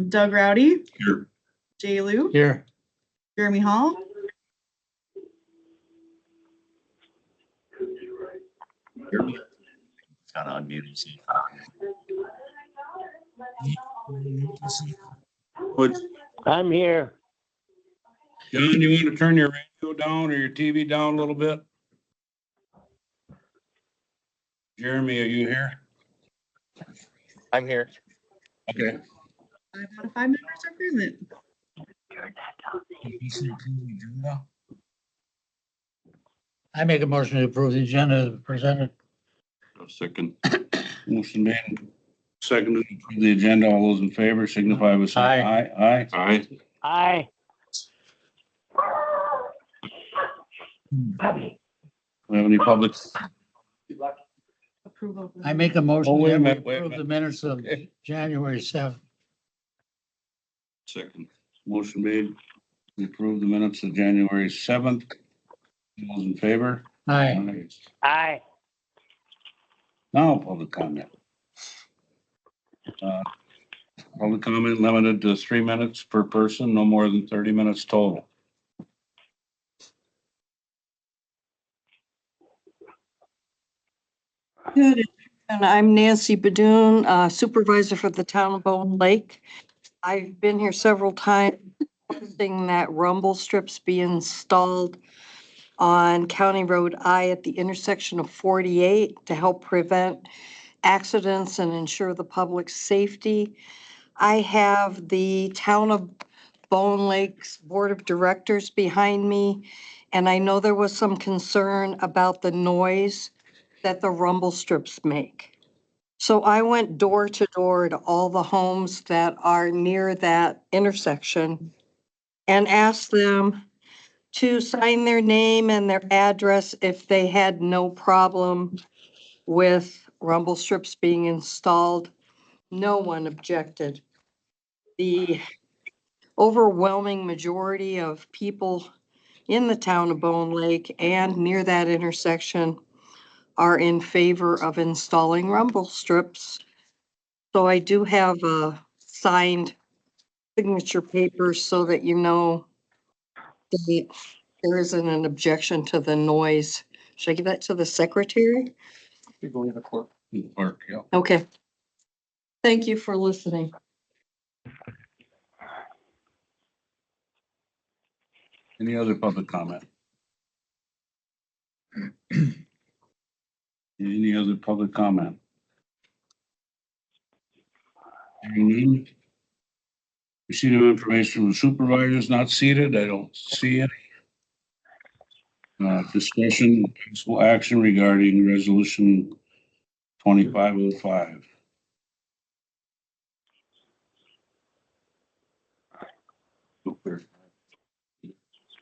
Doug Rowdy, Here. Jay Lou, Here. Jeremy Hall, Got unmuted. I'm here. John, you want to turn your radio down or your TV down a little bit? Jeremy, are you here? I'm here. Okay. 5 out of 5 members are present. I make a motion to approve the agenda as presented. Second. Motion made. Seconded to approve the agenda. All those in favor signify by saying aye. Aye. Aye. We have any public? Approval. I make a motion Oh, wait a that we minute, wait a approve the minute. minutes of Okay. January 7th. Second. Motion made. We approve the minutes of January 7th. All those in favor? Aye. Aye. Now, public comment. Public comment limited to 3 minutes per person, no more than 30 minutes total. Good. And I'm Nancy Badoon, supervisor for the town of Bone Lake. I've been here several times, requesting that rumble strips be installed on County Road I at the intersection of 48 to help prevent accidents and ensure the public's safety. I have the town of Bone Lake's Board of Directors behind me, and I know there was some concern about the noise that the rumble strips make. So I went door to door to all the homes that are near that intersection and asked them to sign their name and their address if they had no problem with rumble strips being installed. No one objected. The overwhelming majority of people in the town of Bone Lake and near that intersection are in favor of installing rumble strips. So I do have signed signature papers so that you know that there isn't an objection to the noise. Should I give that to the secretary? You're going to clerk. Clerk, yeah. Okay. Thank you for listening. Any other public comment? Any other public comment? Hearing none. Receipt of information from supervisors not seated. I don't see any. Discussion, possible action regarding resolution 2505.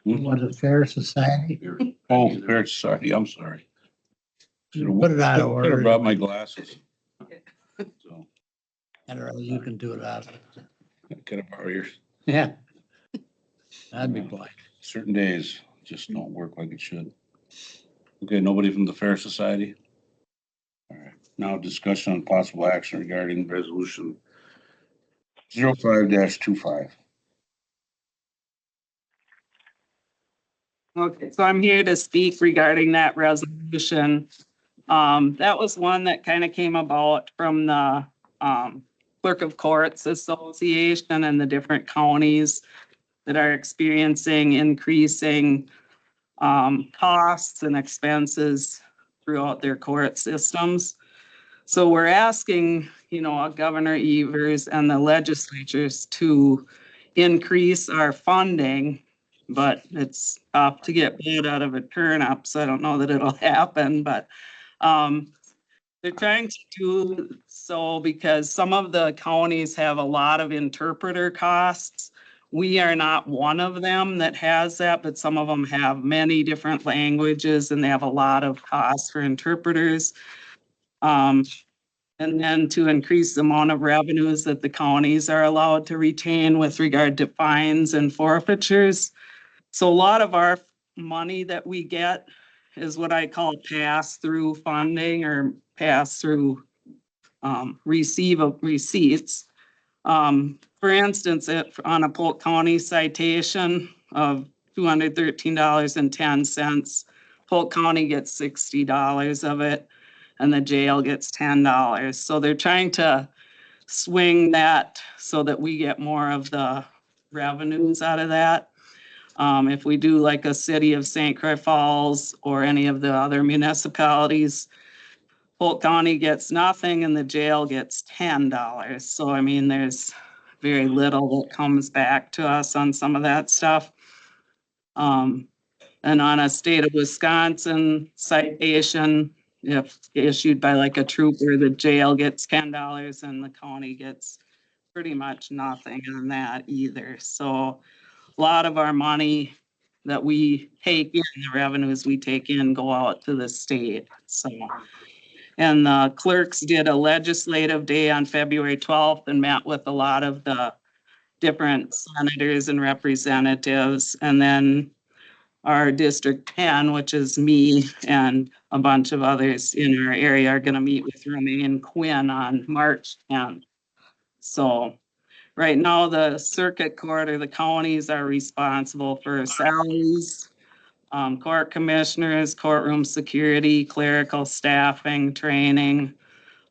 Was it Fair Society? Oh, Fair Society, I'm sorry. Put it out of Could have order. brought my glasses. So, I don't know, you can do it out. could have borrowed yours. Yeah. I'd be blind. Certain days just don't work like it should. Okay, nobody from the Fair Society? All right, now discussion on possible action regarding resolution 05-25. Okay, so I'm here to speak regarding that resolution. That was one that kind of came about from the Clerk of Courts Association and the different counties that are experiencing increasing costs and expenses throughout their court systems. So we're asking, Governor Evers and the legislatures to increase our funding, but it's tough to get blood out of a turnip, so I don't know that it'll happen, but they're trying to do so because some of the counties have a lot of interpreter costs. We are not one of them that has that, but some of them have many different languages and they have a lot of costs for interpreters. And then to increase the amount of revenues that the counties are allowed to retain with regard to fines and forfeitures. So a lot of our money that we get is what I call pass-through funding or pass-through receive of receipts. For instance, on a Polk County citation of $213.10, Polk County gets $60 of it and the jail gets $10. So they're trying to swing that so that we get more of the revenues out of that. If we do like a city of St. Croix Falls or any of the other municipalities, Polk County gets nothing and the jail gets $10. So I mean, there's very little that comes back to us on some of that stuff. And on a state of Wisconsin citation, if issued by like a trooper, the jail gets $10 and the county gets pretty much nothing on that either. So a lot of our money that we take in, the revenues we take in go out to the state. So, and the clerks did a legislative day on February 12th and met with a lot of the different senators and representatives. And then our District 10, which is me and a bunch of others in our area, are gonna meet with Romaine Quinn on March 10th. So right now, the circuit court or the counties are responsible for salaries, court commissioners, courtroom security, clerical staffing, training,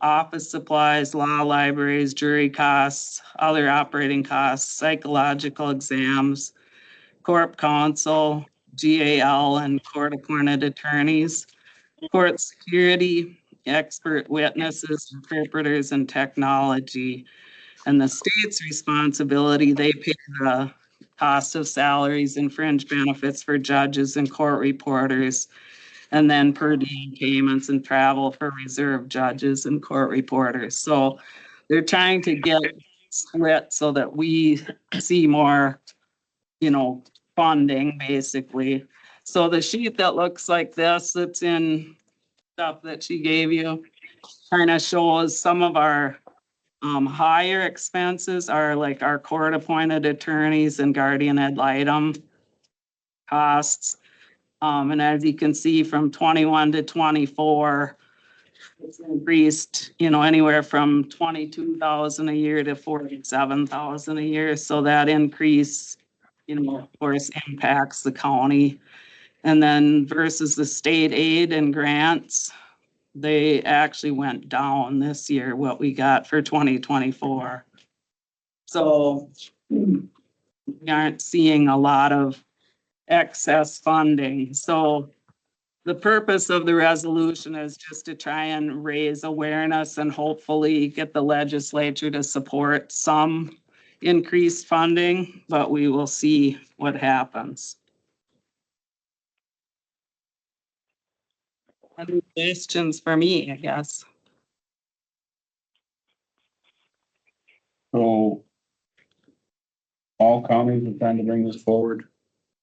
office supplies, law libraries, jury costs, other operating costs, psychological exams, corp counsel, GAL, and court-appointed attorneys, court security, expert witnesses, interpreters, and technology. And the state's responsibility, they pay the cost of salaries and fringe benefits for judges and court reporters, and then per diem payments and travel for reserve judges and court reporters. So they're trying to get split so that we see more, funding basically. So the sheet that looks like this, that's in stuff that she gave you, kind of shows some of our higher expenses are like our court appointed attorneys and guardian ad litem costs. And as you can see from 21 to 24, it's increased, anywhere from 22,000 a year to 47,000 a year. So that increase, of course, impacts the county. And then versus the state aid and grants, they actually went down this year, what we got for 2024. So we aren't seeing a lot of excess funding. So the purpose of the resolution is just to try and raise awareness and hopefully get the legislature to support some increased funding, but we will see what happens. Any questions for me, I guess? So all counties are trying to bring this forward?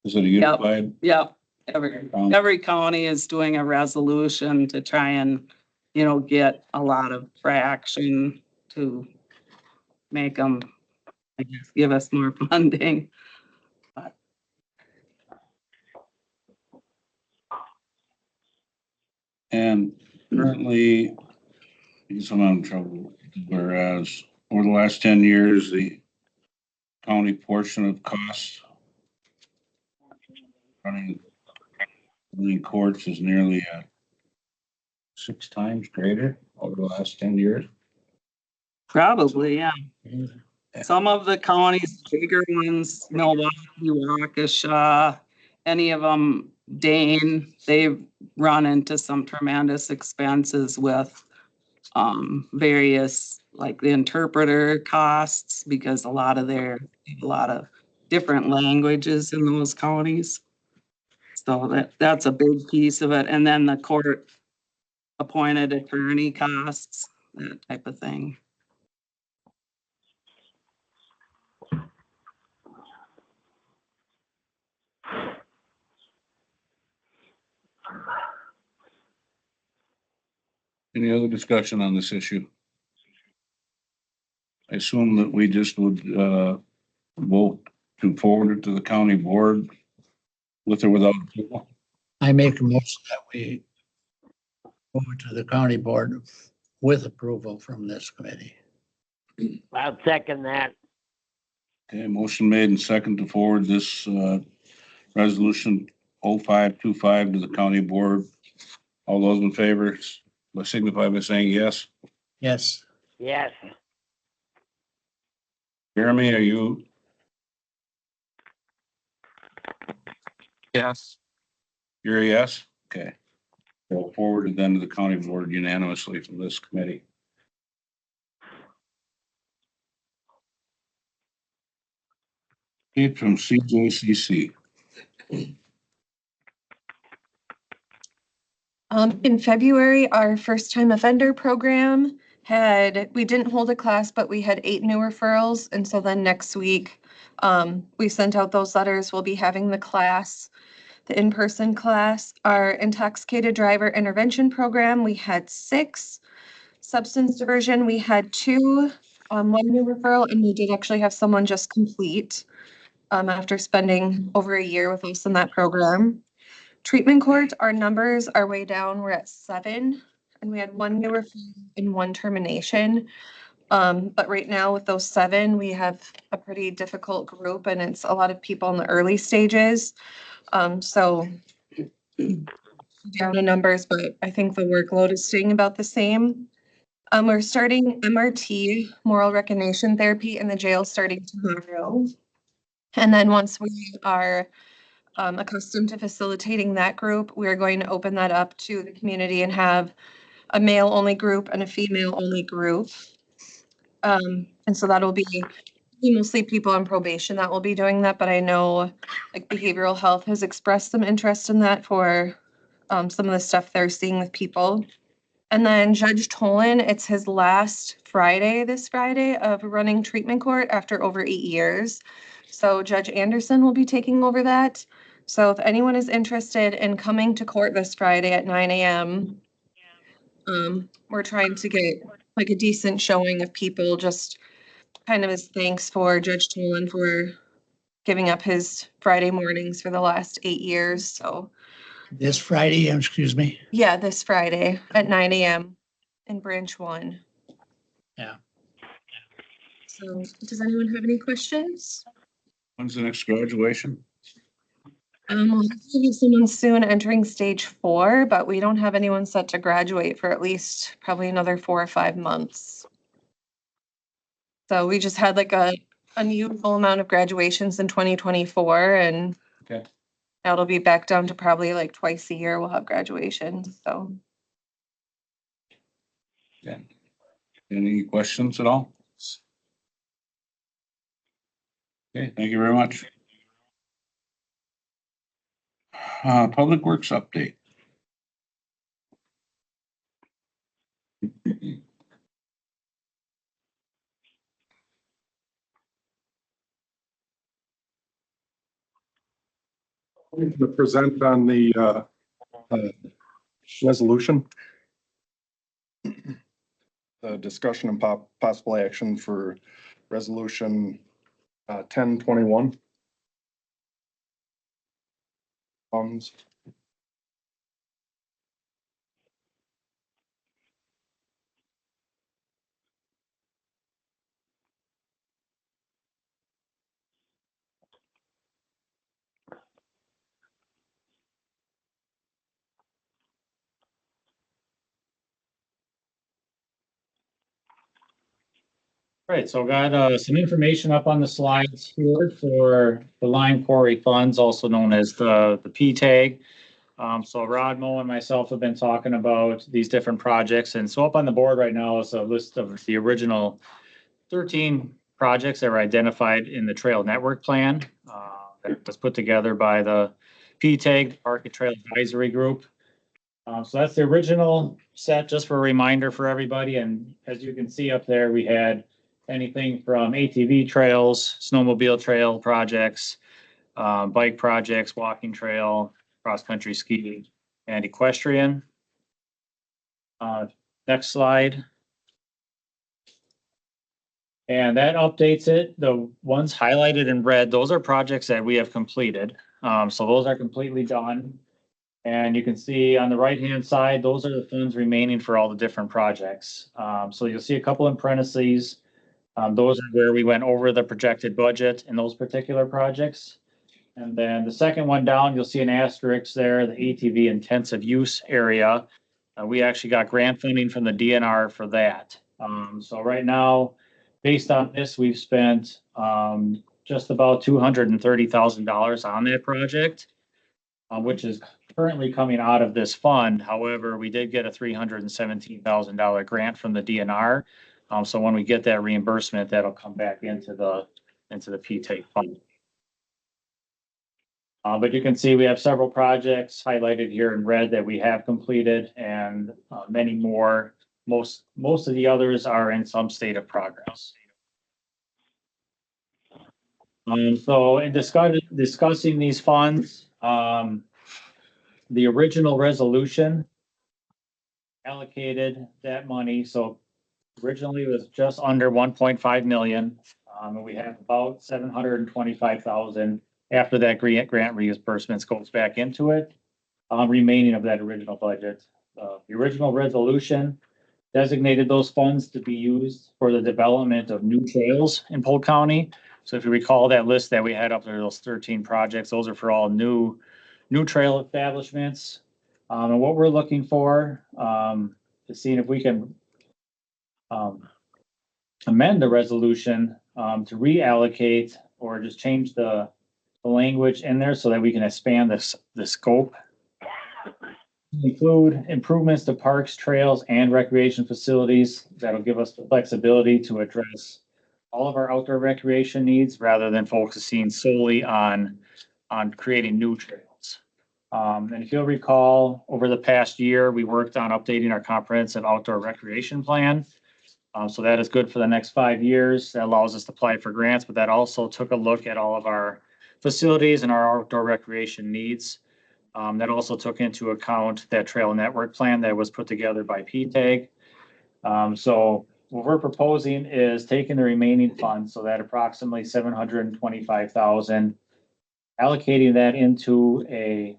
Is it a unified? Yep. Every county is doing a resolution to try and, get a lot of traction to make them, I guess, give us more funding. And currently, I guess I'm having trouble, whereas over the last 10 years, the county portion of costs running courts is nearly 6 times greater over the last 10 years. Probably, yeah. Some of the counties, bigger ones, Milwaukee, Waukesha, any of them, Dane, they've run into some tremendous expenses with various, like the interpreter costs, because a lot of different languages in those counties. So that's a big piece of it. And then the court appointed attorney costs, that type of thing. Any other discussion on this issue? I assume that we just would vote to forward it to the county board with or without approval. I make a motion that we move it to the county board with approval from this committee. I'll second that. Okay, motion made and second to forward this, resolution 0525 to the county board. All those in favor, signify by saying yes. Yes, Yes. Jeremy, are you? Yes. You're a yes? Okay. So forwarded then to the county board unanimously from this committee. Okay, from CJCC. In February, our first time offender program we didn't hold a class, but we had 8 new referrals. And so then next week, we sent out those letters. We'll be having the class, the in-person class. Our intoxicated driver intervention program, we had 6. Substance diversion, we had 2, 1 new referral, and we did actually have someone just complete after spending over a year with us in that program. Treatment court, our numbers are way down. We're at 7, and we had 1 new referral and 1 termination. But right now with those 7, we have a pretty difficult group, and it's a lot of people in the early stages. So down in numbers, but I think the workload is staying about the same. We're starting MRT, moral recognition therapy, in the jail starting tomorrow. And then once we are accustomed to facilitating that group, we're going to open that up to the community and have a male-only group and a female-only group. And so that'll be mostly people on probation that will be doing that, but I know like behavioral health has expressed some interest in that for some of the stuff they're seeing with people. And then Judge Tolan, it's his last Friday, this Friday, of running treatment court after over 8 years. So Judge Anderson will be taking over that. So if anyone is interested in coming to court this Friday at 9 a.m., we're trying to get like a decent showing of people, just kind of as thanks for Judge Tolan for giving up his Friday mornings for the last 8 years. So this Friday, excuse me. yeah, this Friday at 9 a.m. in Branch 1. Yeah. So does anyone have any questions? When's the next graduation? We'll hopefully have someone soon entering stage 4, but we don't have anyone set to graduate for at least probably another 4 or 5 months. So we just had like a unusual amount of graduations in 2024, and Okay. that'll be back down to probably like twice a year we'll have graduation. So Yeah. Any questions at all? Okay, thank you very much. Public Works update. To present on the resolution. The discussion and possible action for resolution 1021. Funds. Right, so I've got some information up on the slides here for the Lime Quarry Funds, also known as the P-TAG. So Rod, Mo, and myself have been talking about these different projects, and so up on the board right now is a list of the original 13 projects that were identified in the Trail Network Plan that was put together by the P-TAG, Park and Trail Advisory Group. So that's the original set, just for a reminder for everybody, and as you can see up there, we had anything from ATV trails, snowmobile trail projects, bike projects, walking trail, cross-country skiing, and equestrian. Next slide. And that updates it. The ones highlighted in red, those are projects that we have completed. So those are completely done. And you can see on the right-hand side, those are the funds remaining for all the different projects. So you'll see a couple in parentheses. Those are where we went over the projected budget in those particular projects. And then the second one down, you'll see an asterisk there, the ATV intensive use area. We actually got grant funding from the DNR for that. So right now, based on this, we've spent just about $230,000 on that project, which is currently coming out of this fund. However, we did get a $317,000 grant from the DNR. So when we get that reimbursement, that'll come back into the PTAG fund. But you can see we have several projects highlighted here in red that we have completed and many more. Most of the others are in some state of progress. So in discussing these funds, the original resolution allocated that money. So originally it was just under 1.5 million. And we have about 725,000 after that grant reimbursements goes back into it, remaining of that original budget. The original resolution designated those funds to be used for the development of new trails in Polk County. So if you recall that list that we had up there, those 13 projects, those are for all new trail establishments. And what we're looking for is seeing if we can amend the resolution to reallocate or just change the language in there so that we can expand the scope. Include improvements to parks, trails, and recreation facilities that'll give us the flexibility to address all of our outdoor recreation needs rather than focusing solely on creating new trails. And if you'll recall, over the past year, we worked on updating our comprehensive outdoor recreation plan. So that is good for the next 5 years. That allows us to apply for grants, but that also took a look at all of our facilities and our outdoor recreation needs. That also took into account that trail network plan that was put together by PTAG. So what we're proposing is taking the remaining funds, so that approximately 725,000, allocating that into a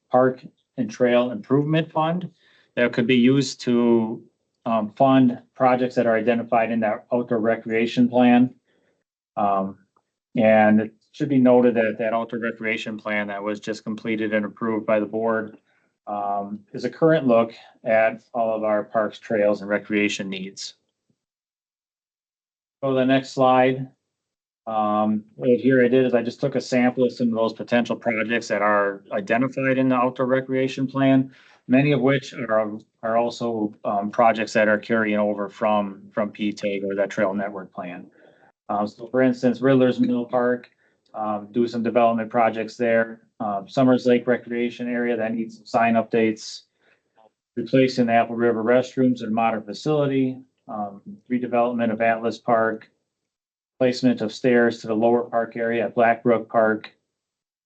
park and trail improvement fund that could be used to fund projects that are identified in that outdoor recreation plan. And it should be noted that that outdoor recreation plan that was just completed and approved by the board is a current look at all of our parks, trails, and recreation needs. Go to the next slide. Right here I did is I just took a sample of some of those potential projects that are identified in the outdoor recreation plan, many of which are also projects that are carrying over from PTAG or that trail network plan. So for instance, Riddler's Mill Park, do some development projects there. Summers Lake Recreation Area that needs some sign updates. Replacing the Apple River restrooms in a modern facility. Redevelopment of Atlas Park. Placement of stairs to the lower park area at Blackbrook Park.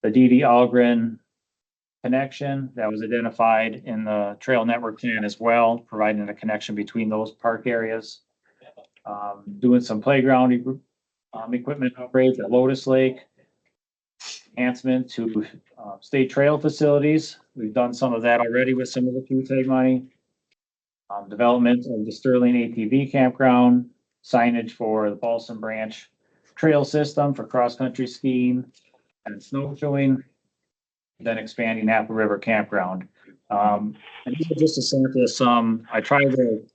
The D.D. Algren connection that was identified in the trail network plan as well, providing a connection between those park areas. Doing some playground equipment upgrades at Lotus Lake. Enhancement to state trail facilities. We've done some of that already with some of the PTAG money. Development of the Sterling ATV campground. Signage for the Balsam Branch Trail System for cross-country skiing and snowshoeing. Then expanding Apple River Campground. And these are just a sample of some. I tried to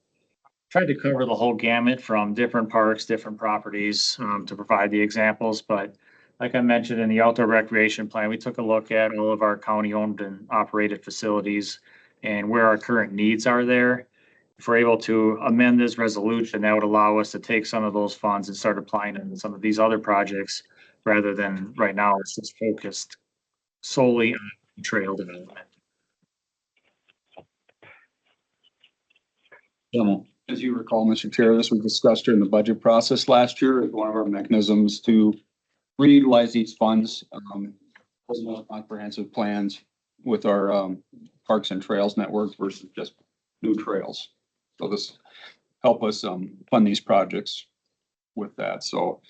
cover the whole gamut from different parks, different properties to provide the examples. But like I mentioned in the outdoor recreation plan, we took a look at all of our county-owned and operated facilities and where our current needs are there. If we're able to amend this resolution, that would allow us to take some of those funds and start applying them to some of these other projects rather than right now it's just focused solely on trail development. As you recall, Mr. Chair, this was discussed during the budget process last year as one of our mechanisms to reutilize these funds, comprehensive plans with our parks and trails network versus just new trails. So this help us fund these projects with that. So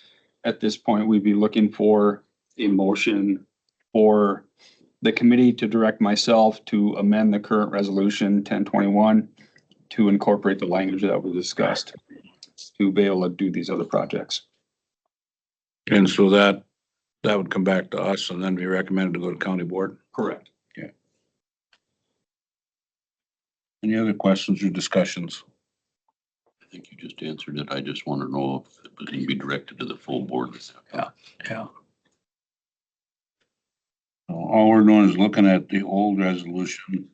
at this point, we'd be looking for a motion for the committee to direct myself to amend the current resolution 1021 to incorporate the language that was discussed to be able to do these other projects. And so that would come back to us and then be recommended to go to county board. Correct. Any other questions or discussions? I think you just answered it. I just want to know if it was going to be directed to the full board. Yeah. All we're doing is looking at the old resolution,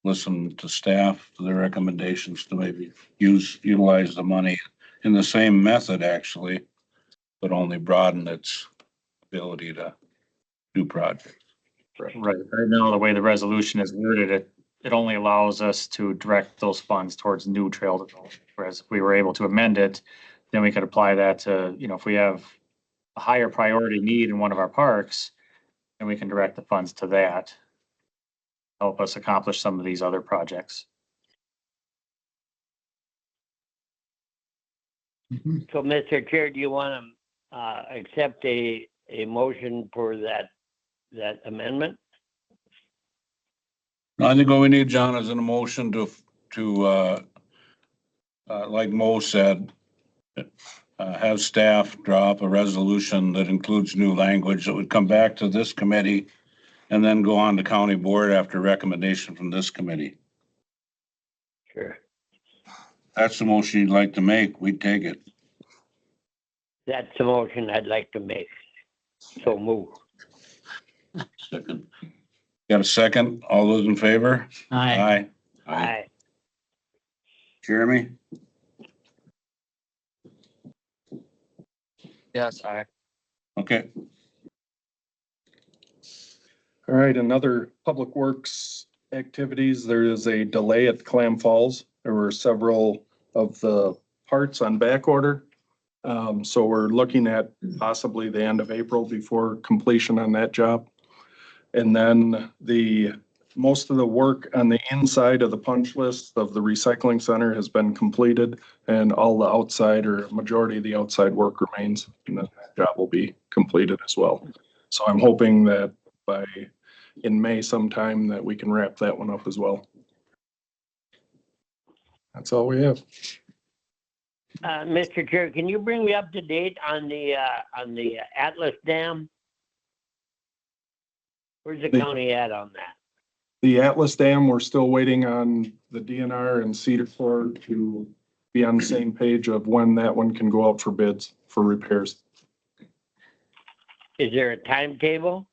listen to staff, to their recommendations to maybe utilize the money in the same method actually, but only broaden its ability to do projects. Right, right now, the way the resolution is worded, it only allows us to direct those funds towards new trail development. Whereas if we were able to amend it, then we could apply that to, if we have a higher priority need in one of our parks, then we can direct the funds to that. Help us accomplish some of these other projects. So, Mr. Chair, do you want to accept a motion for that amendment? I think what we need, John, is an emotion to like Mo said, have staff draw up a resolution that includes new language that would come back to this committee and then go on to county board after recommendation from this committee. Sure. That's the motion you'd like to make, we'd take it. That's the motion I'd like to make. So move. Second. Got a second? All those in favor? Aye. Aye. Jeremy? Yes, aye. Okay. All right, another public works activities, there is a delay at Clam Falls. There were several of the parts on back order. So we're looking at possibly the end of April before completion on that job. And then most of the work on the inside of the punch list of the recycling center has been completed, and all the outside or majority of the outside work remains, and then that job will be completed as well. So I'm hoping that in May sometime that we can wrap that one up as well. That's all we have. Mr. Chair, can you bring me up to date on the Atlas Dam? Where's the county at on that? The Atlas Dam, we're still waiting on the DNR and Cedar Corps to be on the same page of when that one can go out for bids for repairs. Is there a timetable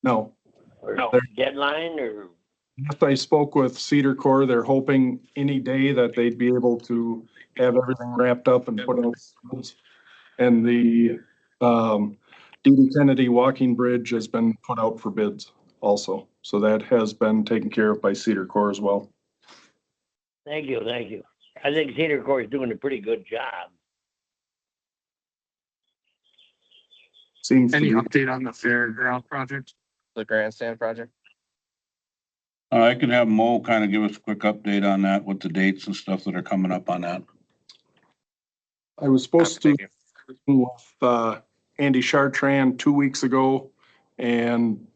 No, or deadline or? after I spoke with Cedar Corps, they're hoping any day that they'd be able to have everything wrapped up and put out. And the D.D. Kennedy Walking Bridge has been put out for bids also. So that has been taken care of by Cedar Corps as well. Thank you. I think Cedar Corps is doing a pretty good job. Seems to Any be. update on the fairground project? The grandstand project? I can have Mo kind of give us a quick update on that, with the dates and stuff that are coming up on that. I was supposed to Thank you. with Andy Chartrand 2 weeks ago, and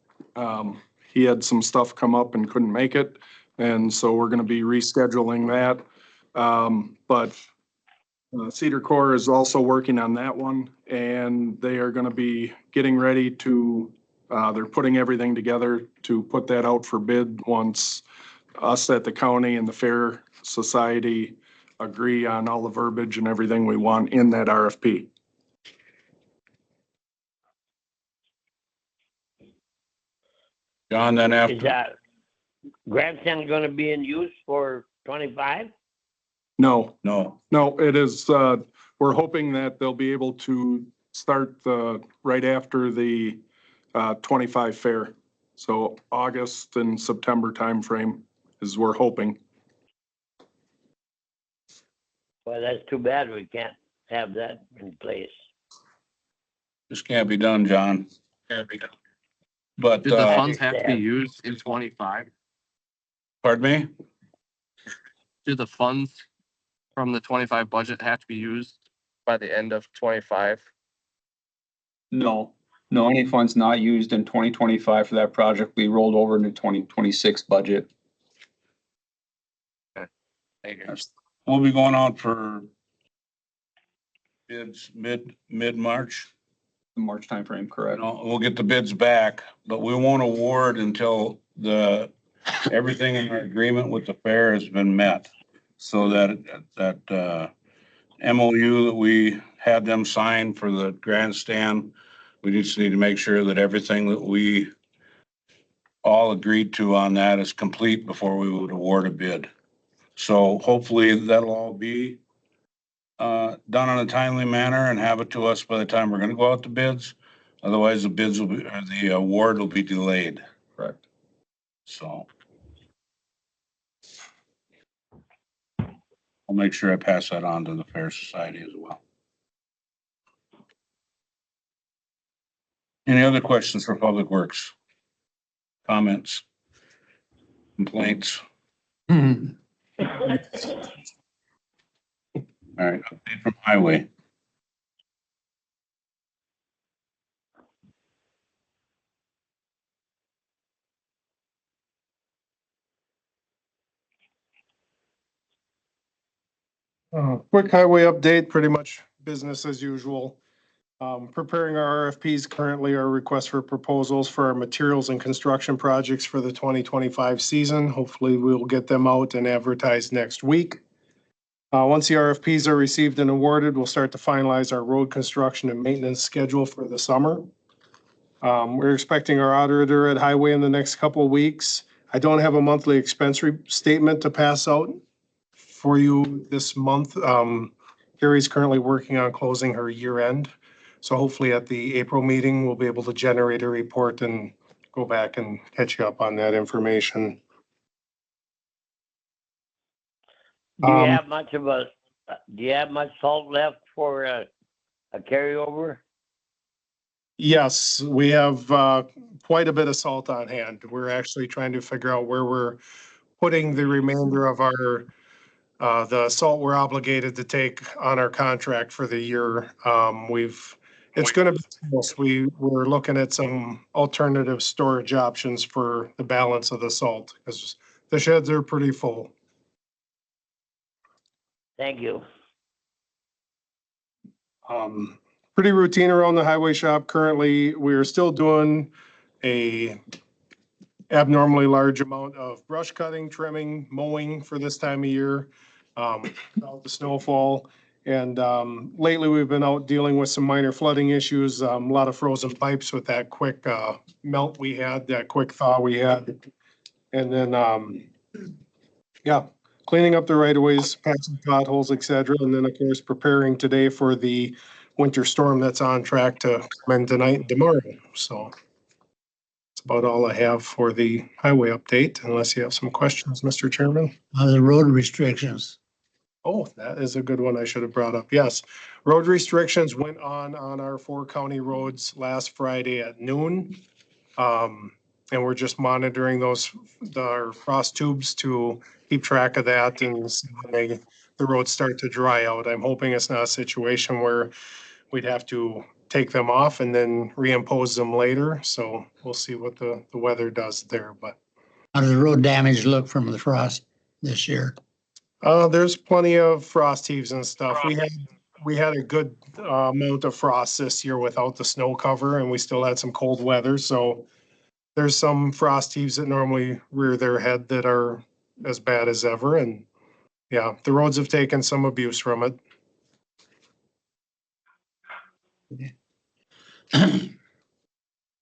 he had some stuff come up and couldn't make it. And so we're gonna be rescheduling that. But Cedar Corps is also working on that one, and they are gonna be getting ready to, they're putting everything together to put that out for bid once us at the county and the Fair Society agree on all the verbiage and everything we want in that RFP. John, then Is after, that grandstand going to be in use for 25? No, no, it is, we're hoping that they'll be able to start right after the 25 fair. So August and September timeframe is we're hoping. Well, that's too bad we can't have that in place. this can't be done, John. But, Did the funds have to be understand. used in 25? pardon me? Do the funds from the 25 budget have to be used by the end of 25? No, No, any funds not used in 2025 for that project will be rolled over into 2026 budget. We'll be going out for bids mid-March. The March timeframe, correct? We'll get the bids back, but we won't award until everything in our agreement with the fair has been met. So that MOU that we had them sign for the grandstand, we just need to make sure that everything that we all agreed to on that is complete before we would award a bid. So hopefully that'll all be done in a timely manner and have it to us by the time we're gonna go out to bids. Otherwise, the award will be delayed. Correct. So I'll make sure I pass that on to the Fair Society as well. Any other questions for Public Works? Comments? Complaints? Hmm. All right, update from Highway. Quick highway update, pretty much business as usual. Preparing our RFPs currently, our request for proposals for our materials and construction projects for the 2025 season. Hopefully we'll get them out and advertised next week. Once the RFPs are received and awarded, we'll start to finalize our road construction and maintenance schedule for the summer. We're expecting our auditor at Highway in the next couple of weeks. I don't have a monthly expense statement to pass out for you this month. Carrie's currently working on closing her year end. So hopefully at the April meeting, we'll be able to generate a report and go back and catch you up on that information. Do you have much salt left for a carryover? Yes, we have quite a bit of salt on hand. We're actually trying to figure out where we're putting the remainder of our the salt we're obligated to take on our contract for the year. It's gonna be close. We're looking at some alternative storage options for the balance of the salt, because the sheds are pretty full. Thank you. Pretty routine around the highway shop currently. We're still doing a abnormally large amount of brush cutting, trimming, mowing for this time of year, without the snowfall. And lately, we've been out dealing with some minor flooding issues, a lot of frozen pipes with that quick melt we had, that quick thaw we had. And then, yeah, cleaning up the right of ways, patching potholes, et cetera. And then, of course, preparing today for the winter storm that's on track to come in tonight and tomorrow. So that's about all I have for the highway update, unless you have some questions, Mr. Chairman. The road restrictions. Oh, that is a good one I should have brought up. Yes. Road restrictions went on our 4 county roads last Friday at noon. And we're just monitoring our frost tubes to keep track of that and see when the roads start to dry out. I'm hoping it's not a situation where we'd have to take them off and then reimpose them later. So we'll see what the weather does there, but. How does the road damage look from the frost this year? There's plenty of frost heaves and stuff. We had a good amount of frost this year without the snow cover, and we still had some cold weather. So there's some frost heaves that normally rear their head that are as bad as ever. And yeah, the roads have taken some abuse from it.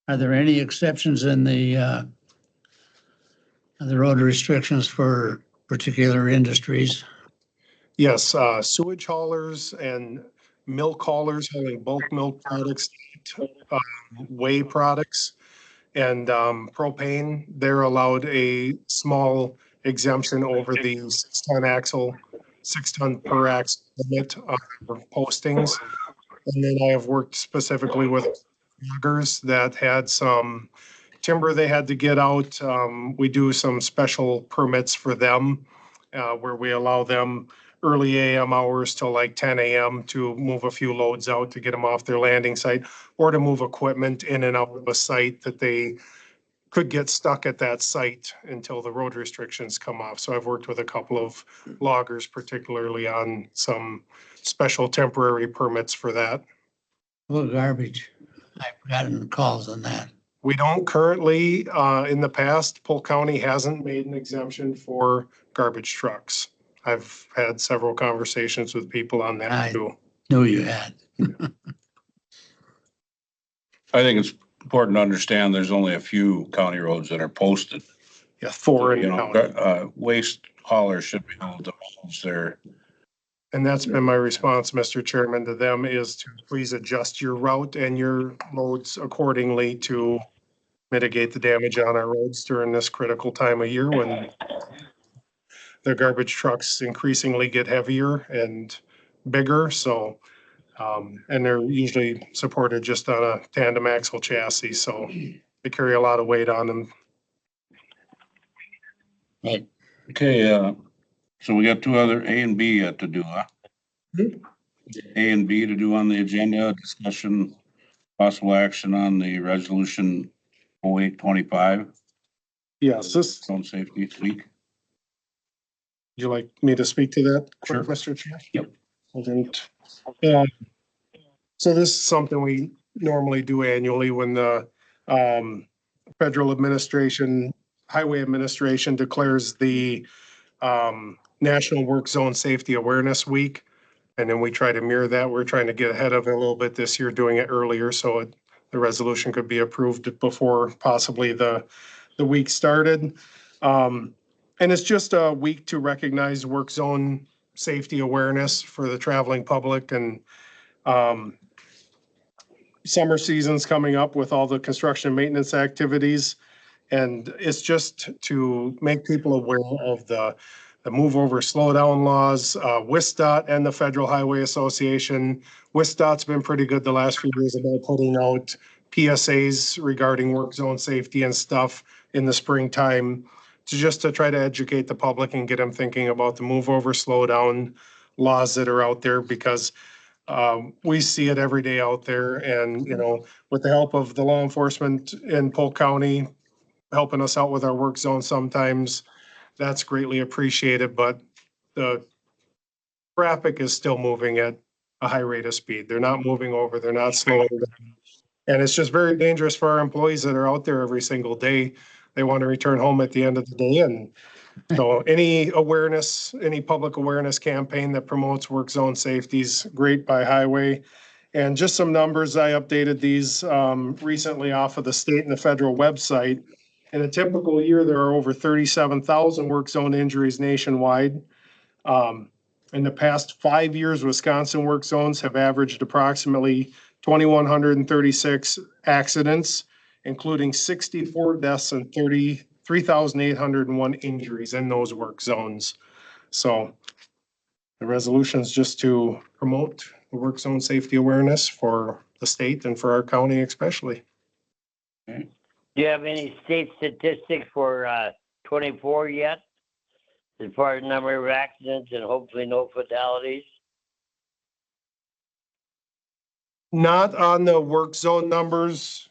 Are there any exceptions in the road restrictions for particular industries? Yes, sewage haulers and milk haulers hauling bulk milk products, whey products, and propane, they're allowed a small exemption over the 6-ton axle, 6-ton per axle limit for postings. And then I have worked specifically with loggers that had some timber they had to get out. We do some special permits for them where we allow them early AM hours till like 10 AM to move a few loads out to get them off their landing site, or to move equipment in and out of a site that they could get stuck at that site until the road restrictions come off. So I've worked with a couple of loggers, particularly on some special temporary permits for that. Well, garbage. I've gotten calls on that. We don't currently, in the past, Polk County hasn't made an exemption for garbage trucks. I've had several conversations with people on that Right. too. Knew you had. I think it's important to understand there's only a few county roads that are posted. Yeah, 4 in You the know, county. waste haulers should be able to manage their, And that's been my response, Mr. Chairman, to them is to please adjust your route and your loads accordingly to mitigate the damage on our roads during this critical time of year when the garbage trucks increasingly get heavier and bigger. So, and they're usually supported just on a tandem axle chassis. So they carry a lot of weight on them. Right. okay, so we got two other A and B yet to do, huh? Mhm. A and B to do on the agenda, discussion, possible action on the resolution 0825, Yes, this, zone safety week. would you like me to speak to that quick, Sure. Mr. Chair? Yep. I didn't. So this is something we normally do annually when the federal administration, highway administration declares the National Work Zone Safety Awareness Week. And then we try to mirror that. We're trying to get ahead of it a little bit this year, doing it earlier so the resolution could be approved before possibly the week started. And it's just a week to recognize work zone safety awareness for the traveling public and summer season's coming up with all the construction maintenance activities. And it's just to make people aware of the move over, slow down laws, WISDOT and the Federal Highway Association. WISDOT's been pretty good the last few years about putting out PSAs regarding work zone safety and stuff in the springtime to try to educate the public and get them thinking about the move over, slow down laws that are out there because we see it every day out there. And, you know, with the help of the law enforcement in Polk County, helping us out with our work zone sometimes, that's greatly appreciated, but the traffic is still moving at a high rate of speed. They're not moving over, they're not slowing down. And it's just very dangerous for our employees that are out there every single day. They want to return home at the end of the day. And so any awareness, any public awareness campaign that promotes work zone safety is great by highway. And just some numbers, I updated these recently off of the state and the federal website. In a typical year, there are over 37,000 work zone injuries nationwide. In the past 5 years, Wisconsin work zones have averaged approximately 2,136 accidents, including 64 deaths and 3,801 injuries in those work zones. So the resolution is just to promote the work zone safety awareness for the state and for our county especially. Do you have any state statistics for 24 yet? As far as number of accidents and hopefully no fatalities? Not on the work zone numbers.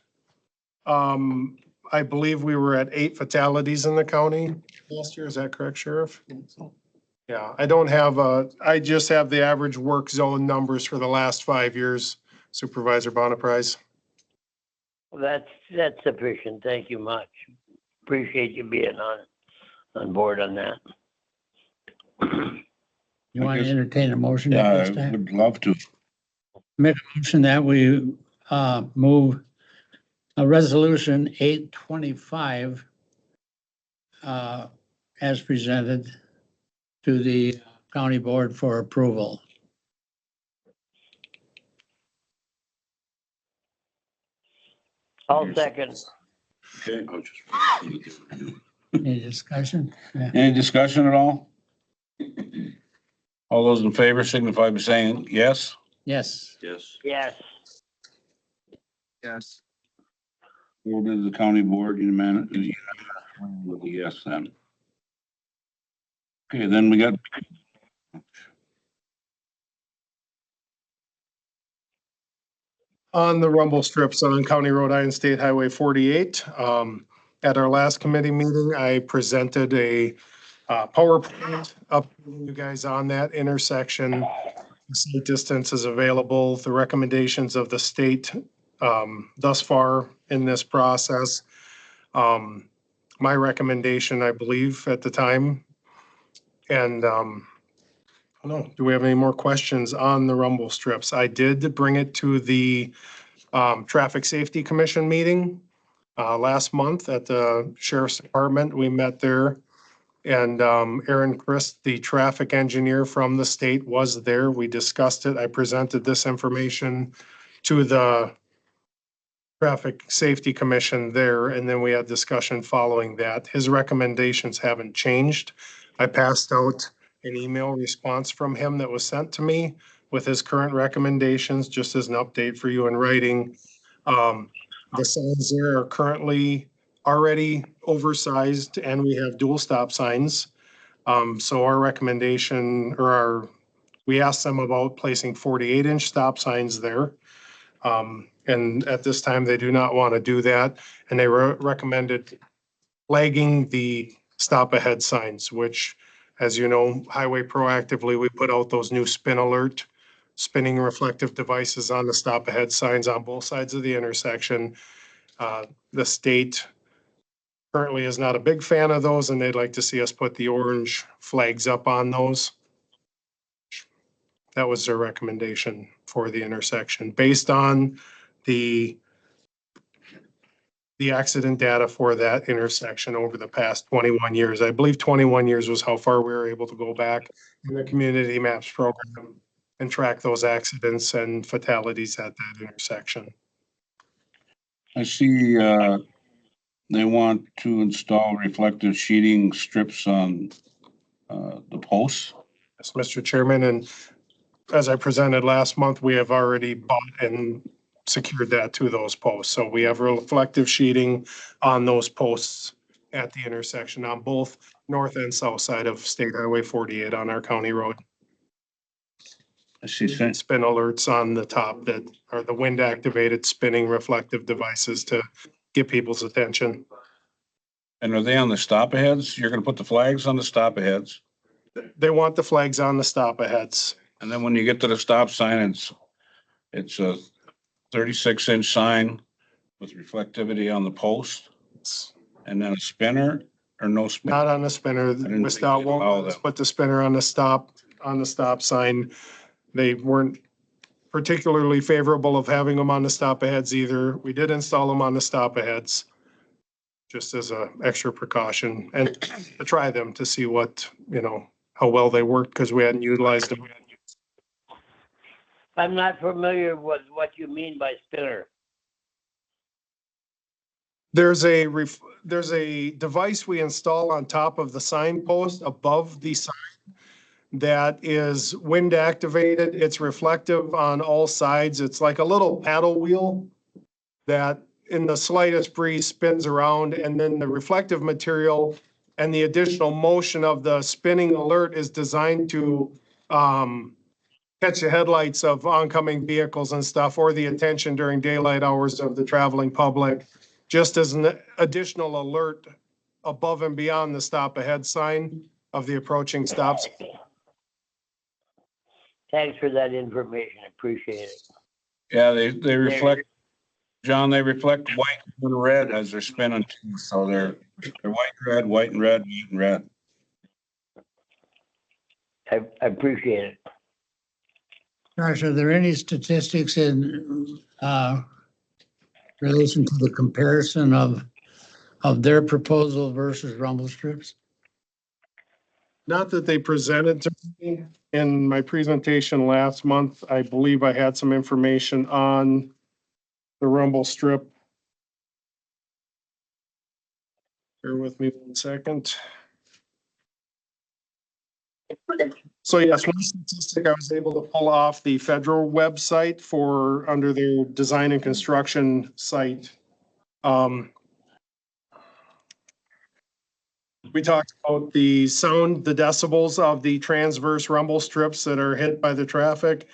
I believe we were at 8 fatalities in the county last year. Is that correct, Sheriff? Yeah, I don't have I just have the average work zone numbers for the last 5 years, Supervisor Bonaprise. That's sufficient. Thank you much. Appreciate you being on board on that. You want to guess- entertain a motion Yeah, at I this time? would love to. Make a motion that we move a resolution 825 as presented to the county board for approval. I'll second. Okay. Any discussion? Yeah. Any discussion at all? All those in favor signify by saying yes. Yes. Yes. Yes. Yes. Forwarded to the county board, unanimous with a yes then. Okay, then we got on the rumble strips on County Road I and State Highway 48. At our last committee meeting, I presented a PowerPoint updating you guys on that intersection. The site distance is available, the recommendations of the state thus far in this process. My recommendation, I believe, at the time. And I don't know, do we have any more questions on the rumble strips? I did bring it to the Traffic Safety Commission meeting last month at the Sheriff's Department. We met there. And Aaron Christ, the traffic engineer from the state, was there. We discussed it. I presented this information to the Traffic Safety Commission there, and then we had discussion following that. His recommendations haven't changed. I passed out an email response from him that was sent to me with his current recommendations, just as an update for you in writing. The signs there are currently already oversized and we have dual stop signs. So our recommendation we asked them about placing 48-inch stop signs there. And at this time, they do not want to do that. And they recommended flagging the stop ahead signs, which, as you know, Highway Proactively, we put out those new spinning reflective devices on the stop ahead signs on both sides of the intersection. The state currently is not a big fan of those, and they'd like to see us put the orange flags up on those. That was their recommendation for the intersection, based on the accident data for that intersection over the past 21 years. I believe 21 years was how far we were able to go back in the community maps program and track those accidents and fatalities at that intersection. I see, they want to install reflective sheeting strips on, the posts. Yes, Mr. Chairman, and as I presented last month, we have already bought and secured that to those posts. So we have reflective sheeting on those posts at the intersection on both north and south side of State Highway 48 on our county road. I see, Spin alerts on the top that are the wind activated spinning reflective devices to get people's attention. and are they on the stop aheads? You're gonna put the flags on the stop aheads? They want the flags on the stop aheads. And then when you get to the stop sign, it's a 36-inch sign with reflectivity on the post, and then a spinner or no spinner? Not on the spinner. didn't think Without they'd allow won't let us them. put the spinner on the stop sign. They weren't particularly favorable of having them on the stop aheads either. We did install them on the stop aheads just as a extra precaution and to try them to see what, how well they work, because we hadn't utilized them. I'm not familiar with what you mean by spinner. There's a device we install on top of the signpost above the sign that is wind activated. It's reflective on all sides. It's like a little paddle wheel that in the slightest breeze spins around, and then the reflective material and the additional motion of the spinning alert is designed to catch the headlights of oncoming vehicles and stuff, or the attention during daylight hours of the traveling public, just as an additional alert above and beyond the stop ahead sign of the approaching stops. Thanks for that information. Appreciate it. Yeah, they reflect, John, they reflect white and red as they're spinning too. So they're white, red, white and red, white and red. I appreciate it. Josh, are there any statistics in relation to the comparison of their proposal versus rumble strips? Not that they presented to me in my presentation last month. I believe I had some information on the rumble strip. Bear with me 1 second. So yes, one statistic I was able to pull off the federal website for under their design and construction site. We talked about the sound, the decibels of the transverse rumble strips that are hit by the traffic.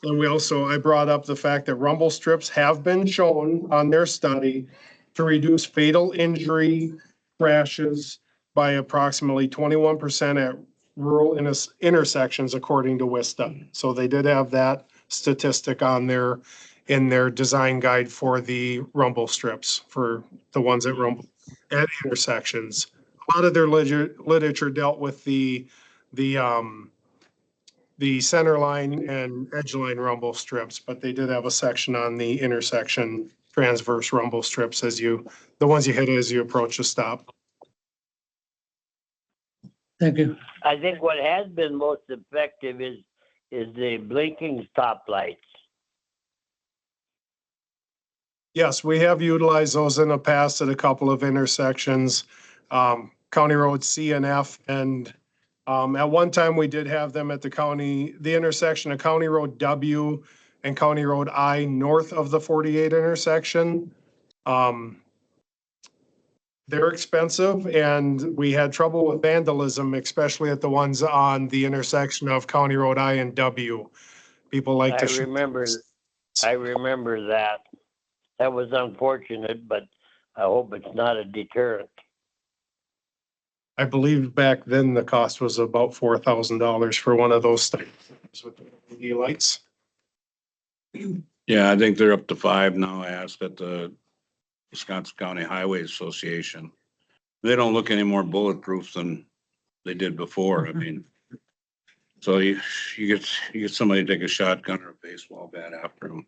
And I brought up the fact that rumble strips have been shown on their study to reduce fatal injury crashes by approximately 21% at rural intersections, according to WISTA. So they did have that statistic on their, in their design guide for the rumble strips, for the ones that rumble at intersections. A lot of their literature dealt with the center line and edge line rumble strips, but they did have a section on the intersection transverse rumble strips the ones you hit as you approach a stop. Thank you. I think what has been most effective is the blinking stoplights. Yes, we have utilized those in the past at a couple of intersections, County Road C and F. And at one time, we did have them at the intersection of County Road W and County Road I north of the 48 intersection. They're expensive and we had trouble with vandalism, especially at the ones on the intersection of County Road I and W. People like I to shoot. remember that. That was unfortunate, but I hope it's not a deterrent. I believe back then the cost was about $4,000 for one of those things with the LED lights. Yeah, I think they're up to 5 now. I asked at the Wisconsin County Highway Association. They don't look any more bulletproof than they did before. I mean, so you get somebody to take a shotgun or a baseball bat after them,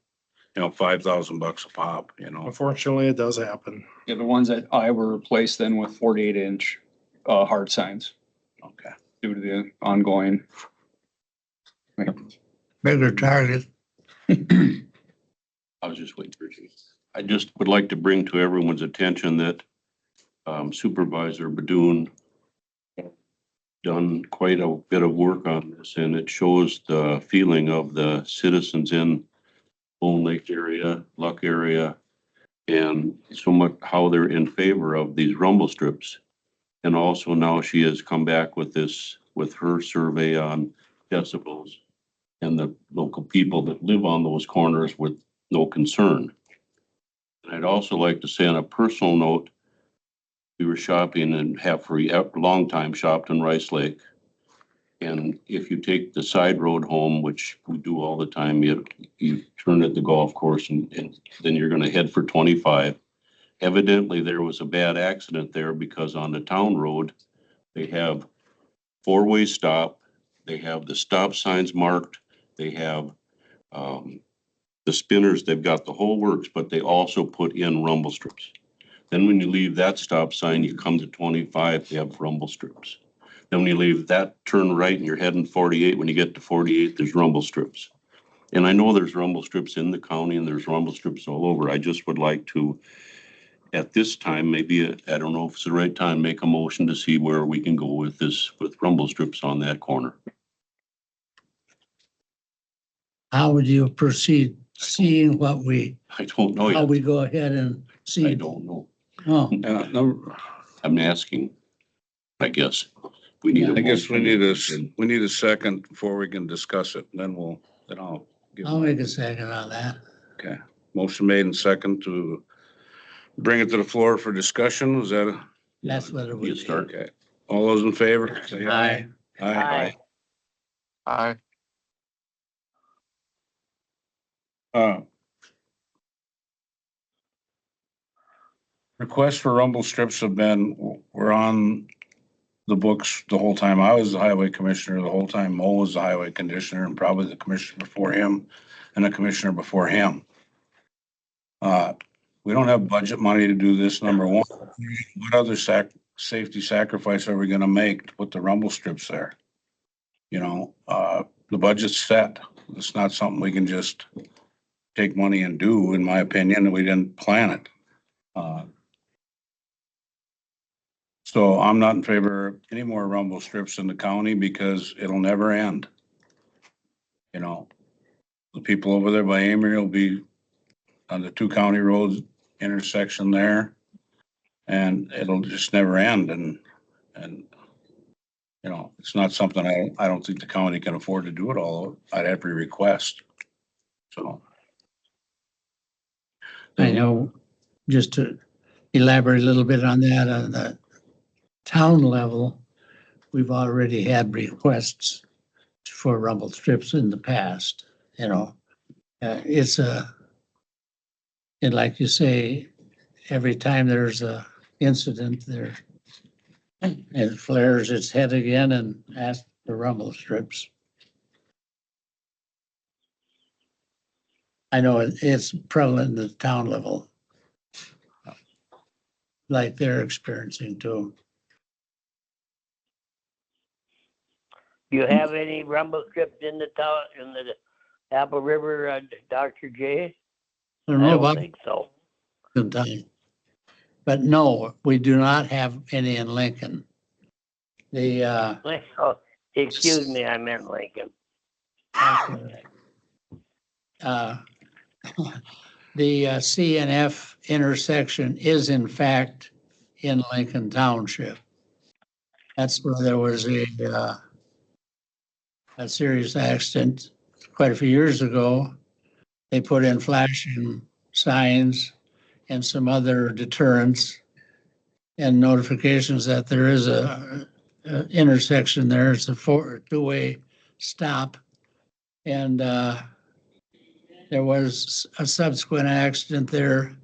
$5,000 a pop, Unfortunately, it does happen. Yeah, the ones that I were replaced then with 48-inch hard signs Okay. due to the ongoing. Bigger target. I was just waiting for you. I just would like to bring to everyone's attention that Supervisor Badoon done quite a bit of work on this, and it shows the feeling of the citizens in Bone Lake area, Luck area, and so much how they're in favor of these rumble strips. And also now she has come back with her survey on decibels and the local people that live on those corners with no concern. And I'd also like to say on a personal note, we were shopping and have for a long time shopped in Rice Lake. And if you take the side road home, which we do all the time, you turn at the golf course and then you're going to head for 25. Evidently, there was a bad accident there because on the town road, they have 4-way stop. They have the stop signs marked. They have the spinners. They've got the whole works, but they also put in rumble strips. Then when you leave that stop sign, you come to 25, they have rumble strips. Then when you leave that, turn right and you're heading 48. When you get to 48, there's rumble strips. And I know there's rumble strips in the county and there's rumble strips all over. I just would like to, at this time, maybe, I don't know if it's the right time, make a motion to see where we can go with this, with rumble strips on that corner. How would you proceed, seeing what I don't know how yet. we go ahead and see? I don't know. Oh, I'm asking, I guess. We need. I guess we need a second before we can discuss it. Then I'll give. I'll make a second on that. Okay. Motion made and second to bring it to the floor for discussion. Is that a? That's what it You would be. start. Okay. All those in favor? Say Aye. Aye. Aye. Requests for rumble strips were on the books the whole time. I was the highway commissioner, the whole time Mo was the highway commissioner, and probably the commissioner before him and the commissioner before him. We don't have budget money to do this, number one. What other safety sacrifice are we gonna make to put the rumble strips there? The budget's set. It's not something we can just take money and do, in my opinion, and we didn't plan it. So I'm not in favor of any more rumble strips in the county because it'll never end. The people over there by Amory will be on the 2 county roads intersection there. And it'll just never end. And it's not something I don't think the county can afford to do it all at every request. So, I know, just to elaborate a little bit on that, on the town level, we've already had requests for rumble strips in the past, you know. It's and like you say, every time there's a incident there, it flares its head again and asks for rumble strips. I know it's prevalent at the town level, like they're experiencing too. Do you have any rumble strips in the town, in the Apple River, Dr. J? I I don't know don't about think so. the time, but no, we do not have any in Lincoln. The Oh, excuse me, I meant Lincoln. The C and F intersection is in fact in Lincoln Township. That's where there was a serious accident quite a few years ago. They put in flashing signs and some other deterrents and notifications that there is a intersection there. It's a two-way stop. And there was a subsequent accident there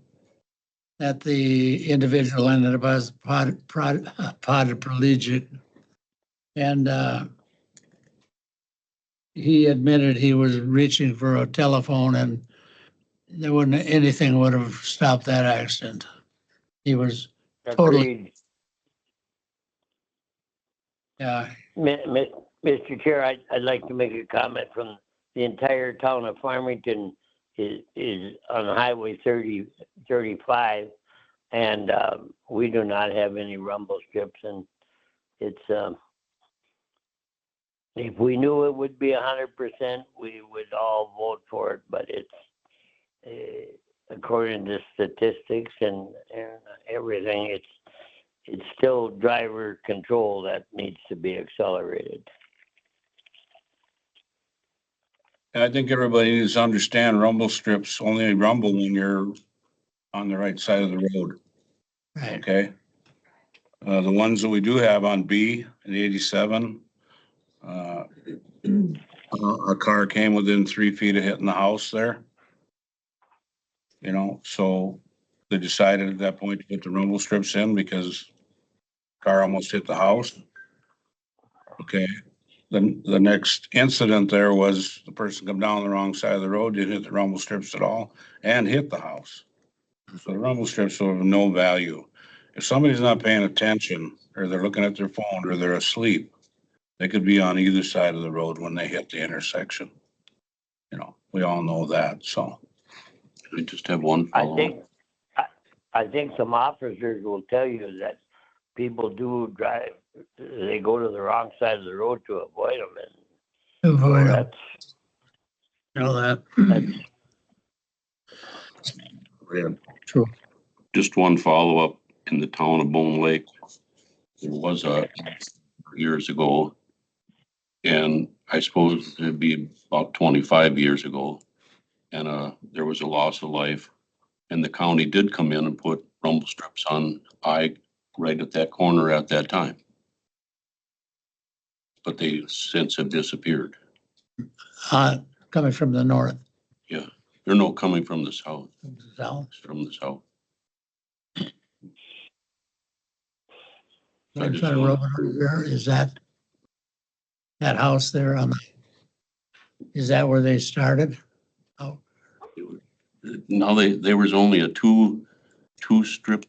that the individual ended up as paraplegic. And he admitted he was reaching for a telephone and there wouldn't, anything would have stopped that accident. He was totally, Agreed. yeah, Mr. Chair, I'd like to make a comment from the entire town of Farmington is on Highway 35, and we do not have any rumble strips, and it's if we knew it would be 100%, we would all vote for it, but it's according to statistics and everything, it's still driver control that needs to be accelerated. I think everybody needs to understand rumble strips only rumble when you're on the right side of the road, right. okay? The ones that we do have on B and 87, a car came within 3 feet of hitting the house there. You know, so they decided at that point to put the rumble strips in because car almost hit the house. Okay, then the next incident there was the person come down the wrong side of the road, didn't hit the rumble strips at all, and hit the house. So the rumble strips are of no value. If somebody's not paying attention, or they're looking at their phone, or they're asleep, they could be on either side of the road when they hit the intersection. You know, we all know that, so. I just have one I follow-up. think, I think some officers will tell you that people do drive, they go to the wrong side of the road to avoid them, and Avoid them. that's, You know that. Yeah. True. Just one follow-up in the town of Bone Lake. There was years ago, and I suppose it'd be about 25 years ago, and there was a loss of life, and the county did come in and put rumble strips on right at that corner at that time. But they since have disappeared. Coming from the north. Yeah, they're no coming from the south. South. It's from the south. Right side of road there, is that house there on the, is that where they started? Oh, Now there was only a two strip.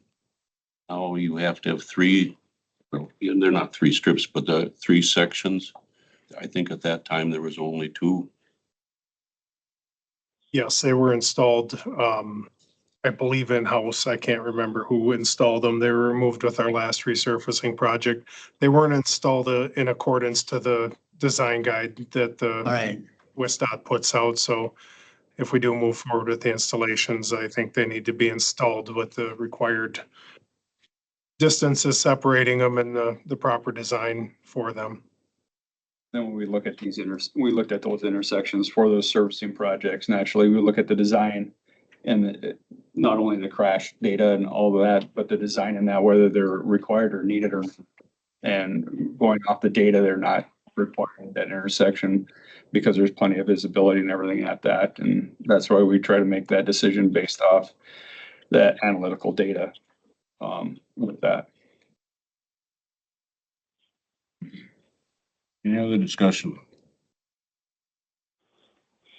Now you have to have three. Well, they're not three strips, but the three sections. I think at that time there was only two. Yes, they were installed, I believe in-house. I can't remember who installed them. They were removed with our last resurfacing project. They weren't installed in accordance to the design guide that all the right. WSDOT puts out. So if we do move forward with the installations, I think they need to be installed with the required distances separating them and the proper design for them. Then when we look at we looked at those intersections for those servicing projects, naturally, we look at the design and not only the crash data and all of that, but the design and that, whether they're required or needed or, and going off the data, they're not requiring that intersection because there's plenty of visibility and everything at that. And that's why we try to make that decision based off that analytical data, with that. Any other discussion?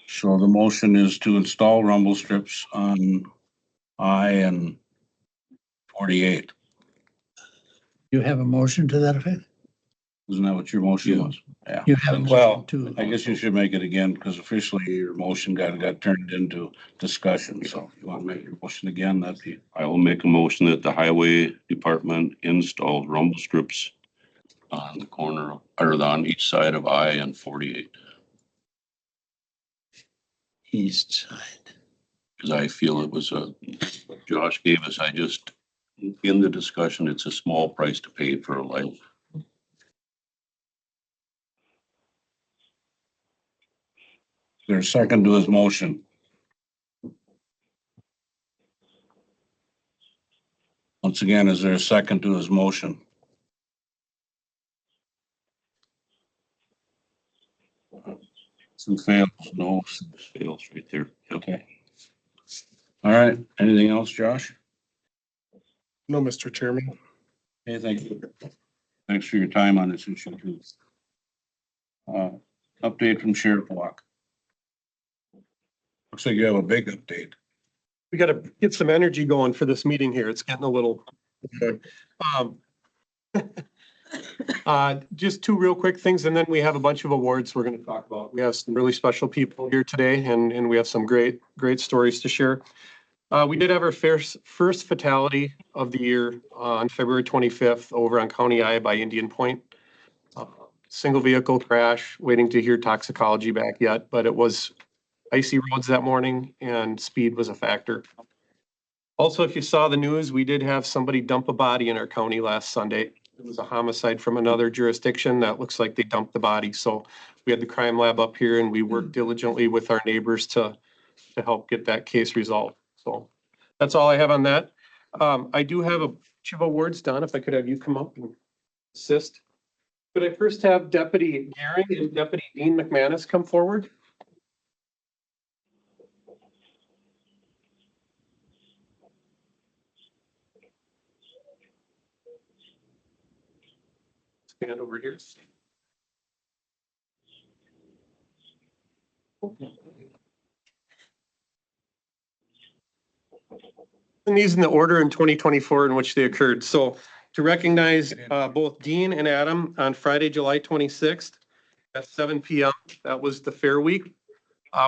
So the motion is to install rumble strips on I and 48. You have a motion to that effect? Isn't that what your motion was? Yeah. You have a Well, motion to, I guess you should make it again because officially your motion got turned into discussion. So if you want to make your motion again, that'd be, I will make a motion that the highway department install rumble strips on the corner or on each side of I and 48. east side. Because I feel it was Josh gave us, in the discussion, it's a small price to pay for a life. there's a second to his motion. Once again, is there a second to his motion? Sue fails. No, fails right there. Okay. All right. Anything else, Josh? No, Mr. Chairman. Okay, thank you. Thanks for your time on this issue too. Update from Sheriff Walk. Looks like you have a big update. We got to get some energy going for this meeting here. It's getting a little. Just two real quick things, and then we have a bunch of awards we're going to talk about. We have some really special people here today, and we have some great stories to share. We did have our first fatality of the year on February 25th over on County I by Indian Point. Single vehicle crash, waiting to hear toxicology back yet, but it was icy roads that morning and speed was a factor. Also, if you saw the news, we did have somebody dump a body in our county last Sunday. It was a homicide from another jurisdiction that looks like they dumped the body. So we had the crime lab up here and we worked diligently with our neighbors to help get that case resolved. So that's all I have on that. I do have a bunch of awards, Don, if I could have you come up and assist. Could I first have Deputy Gehring and Deputy Dean McManus come forward? Stand over here. And these in the order in 2024 in which they occurred. So to recognize both Dean and Adam on Friday, July 26th at 7 p.m. That was the fair week.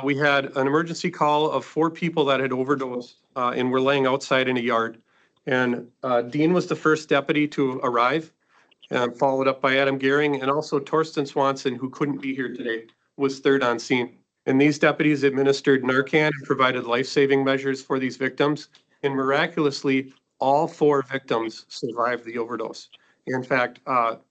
We had an emergency call of 4 people that had overdosed and were laying outside in a yard. And Dean was the first deputy to arrive, followed up by Adam Gehring, and also Torsten Swanson, who couldn't be here today, was third on scene. And these deputies administered Narcan and provided life-saving measures for these victims. And miraculously, all 4 victims survived the overdose. In fact,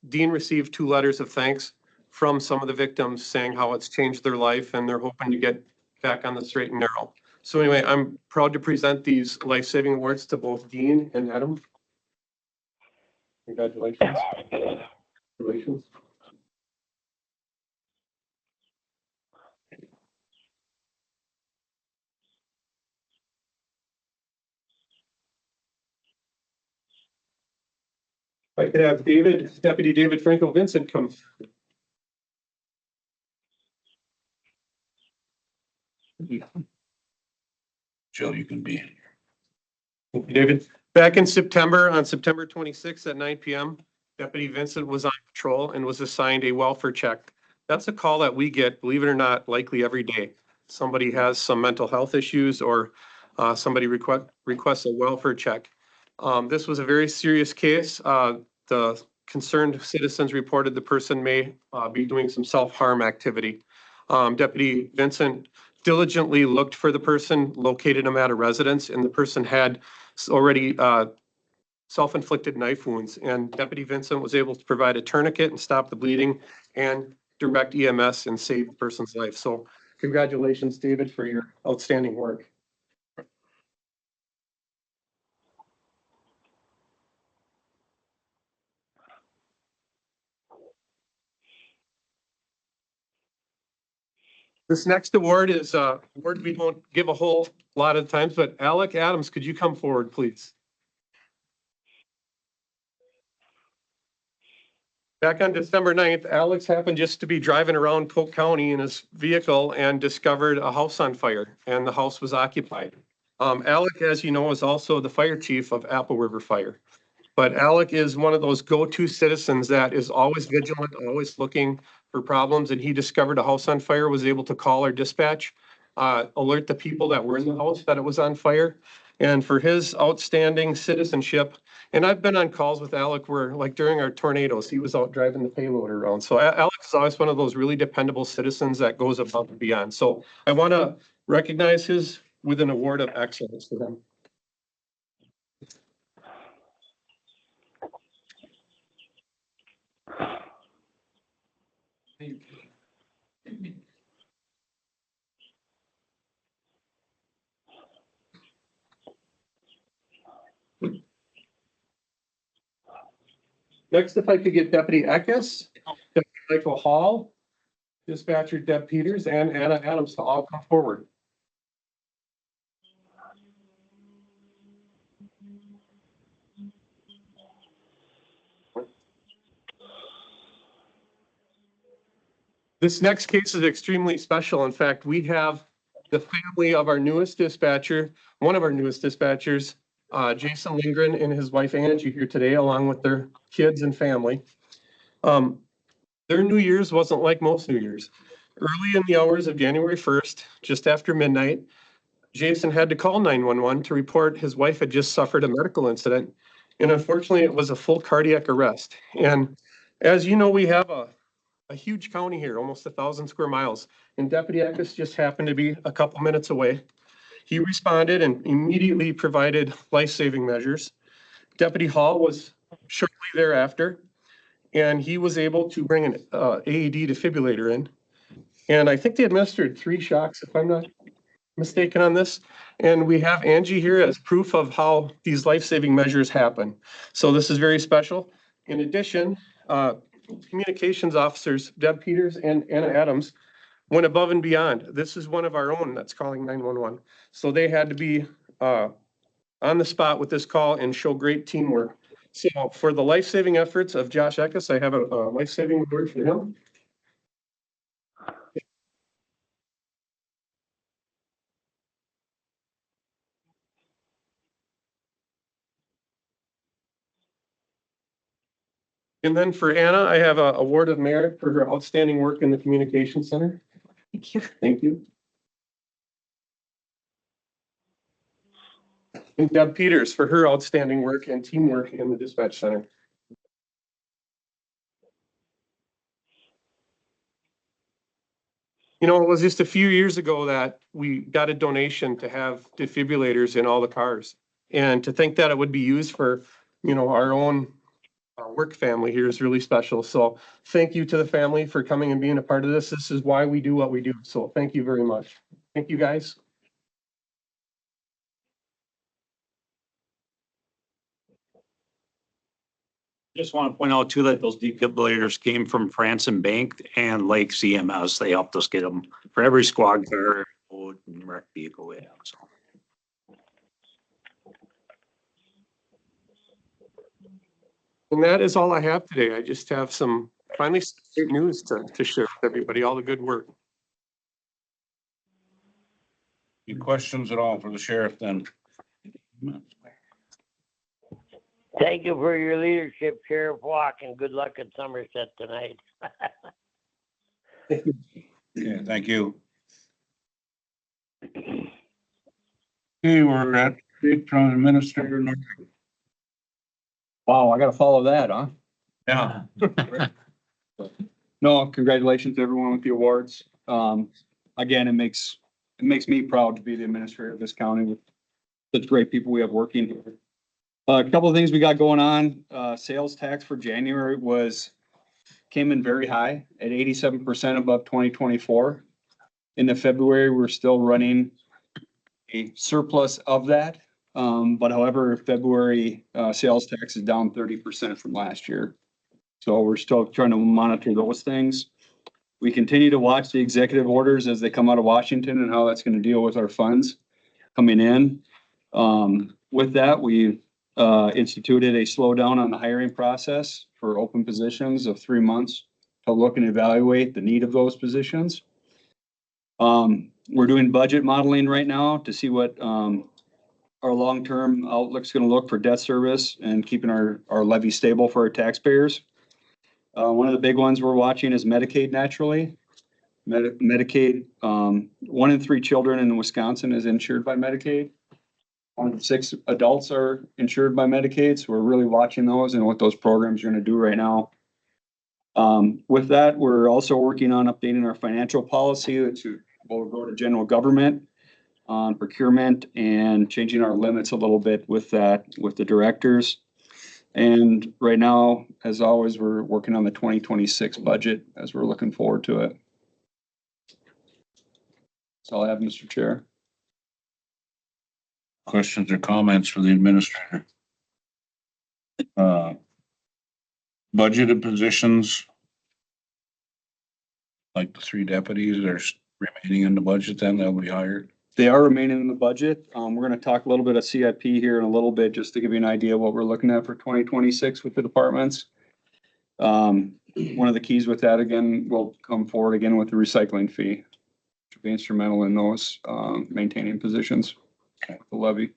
Dean received 2 letters of thanks from some of the victims saying how it's changed their life and they're hoping to get back on the straight and narrow. So anyway, I'm proud to present these life-saving awards to both Dean and Adam. Congratulations. Congratulations. If I could have Deputy David Franco Vincent come. Jill, you can be. Thank you, David. Back in September, on September 26th at 9 p.m., Deputy Vincent was on patrol and was assigned a welfare check. That's a call that we get, believe it or not, likely every day. Somebody has some mental health issues or somebody requests a welfare check. This was a very serious case. The concerned citizens reported the person may be doing some self-harm activity. Deputy Vincent diligently looked for the person, located him at a residence, and the person had already self-inflicted knife wounds. And Deputy Vincent was able to provide a tourniquet and stop the bleeding and direct EMS and save a person's life. So congratulations, David, for your outstanding work. This next award is a award we don't give a whole lot of times, but Alec Adams, could you come forward, please? Back on December 9th, Alex happened just to be driving around Polk County in his vehicle and discovered a house on fire, and the house was occupied. Alec, as you know, is also the fire chief of Apple River Fire. But Alec is one of those go-to citizens that is always vigilant, always looking for problems, and he discovered a house on fire, was able to call our dispatch, alert the people that were in the house that it was on fire. And for his outstanding citizenship, and I've been on calls with Alec where, like during our tornadoes, he was out driving the payloader around. So Alec is always one of those really dependable citizens that goes above and beyond. So I want to recognize his with an award of excellence for him. Next, if I could get Deputy Eckes, Deputy Michael Hall, Dispatcher Deb Peters, and Anna Adams to all come forward. This next case is extremely special. In fact, we have the family of our newest dispatcher, one of our newest dispatchers, Jason Lindgren and his wife Angie here today, along with their kids and family. Their New Year's wasn't like most New Year's. Early in the hours of January 1st, just after midnight, Jason had to call 911 to report his wife had just suffered a medical incident. And unfortunately, it was a full cardiac arrest. And as you know, we have a huge county here, almost 1,000 square miles. And Deputy Eckes just happened to be a couple minutes away. He responded and immediately provided life-saving measures. Deputy Hall was shortly thereafter, and he was able to bring an AED defibrillator in. And I think they administered 3 shocks, if I'm not mistaken on this. And we have Angie here as proof of how these life-saving measures happen. So this is very special. In addition, communications officers, Deb Peters and Anna Adams, went above and beyond. This is one of our own that's calling 911. So they had to be on the spot with this call and show great teamwork. So for the life-saving efforts of Josh Eckes, I have a life-saving award for him. And then for Anna, I have a award of merit for her outstanding work in the communication center. Thank you. Thank you. And Deb Peters for her outstanding work and teamwork in the dispatch center. You know, it was just a few years ago that we got a donation to have defibrillators in all the cars. And to think that it would be used for, you know, our own work family here is really special. So thank you to the family for coming and being a part of this. This is why we do what we do. So thank you very much. Thank you, guys. Just want to point out too that those defibrillators came from Franson Bank and Lake CMS. They helped us get them for every squad car and wrecked vehicle we have, so. And that is all I have today. I just have some finally some great news to share with everybody, all the good work. Any questions at all for the sheriff then? Thank you for your leadership, Sheriff Walk, and good luck at Somerset tonight. Yeah, thank you. Okay, we're at from Administrator. Wow, I gotta follow that, huh? Yeah. No, congratulations to everyone with the awards. Again, it makes me proud to be the administrator of this county with such great people we have working here. A couple of things we got going on. Sales tax for January was came in very high at 87% above 2024. Into February, we're still running a surplus of that. But however, February sales tax is down 30% from last year. So we're still trying to monitor those things. We continue to watch the executive orders as they come out of Washington and how that's going to deal with our funds coming in. With that, we instituted a slowdown on the hiring process for open positions of 3 months to look and evaluate the need of those positions. We're doing budget modeling right now to see what our long-term outlook's going to look for debt service and keeping our levy stable for our taxpayers. One of the big ones we're watching is Medicaid naturally. Medicaid, 1 in 3 children in Wisconsin is insured by Medicaid. 1 in 6 adults are insured by Medicaid, so we're really watching those and what those programs are going to do right now. With that, we're also working on updating our financial policy to we'll go to general government on procurement and changing our limits a little bit with that, with the directors. And right now, as always, we're working on the 2026 budget as we're looking forward to it. That's all I have, Mr. Chair. Questions or comments for the administrator? Budgeted positions, like the 3 deputies, are remaining in the budget, then they'll be hired. They are remaining in the budget. We're gonna talk a little bit of CIP here in a little bit, just to give you an idea of what we're looking at for 2026 with the departments. One of the keys with that, again, will come forward again with the recycling fee, which will be instrumental in those, maintaining positions. Okay. The levy.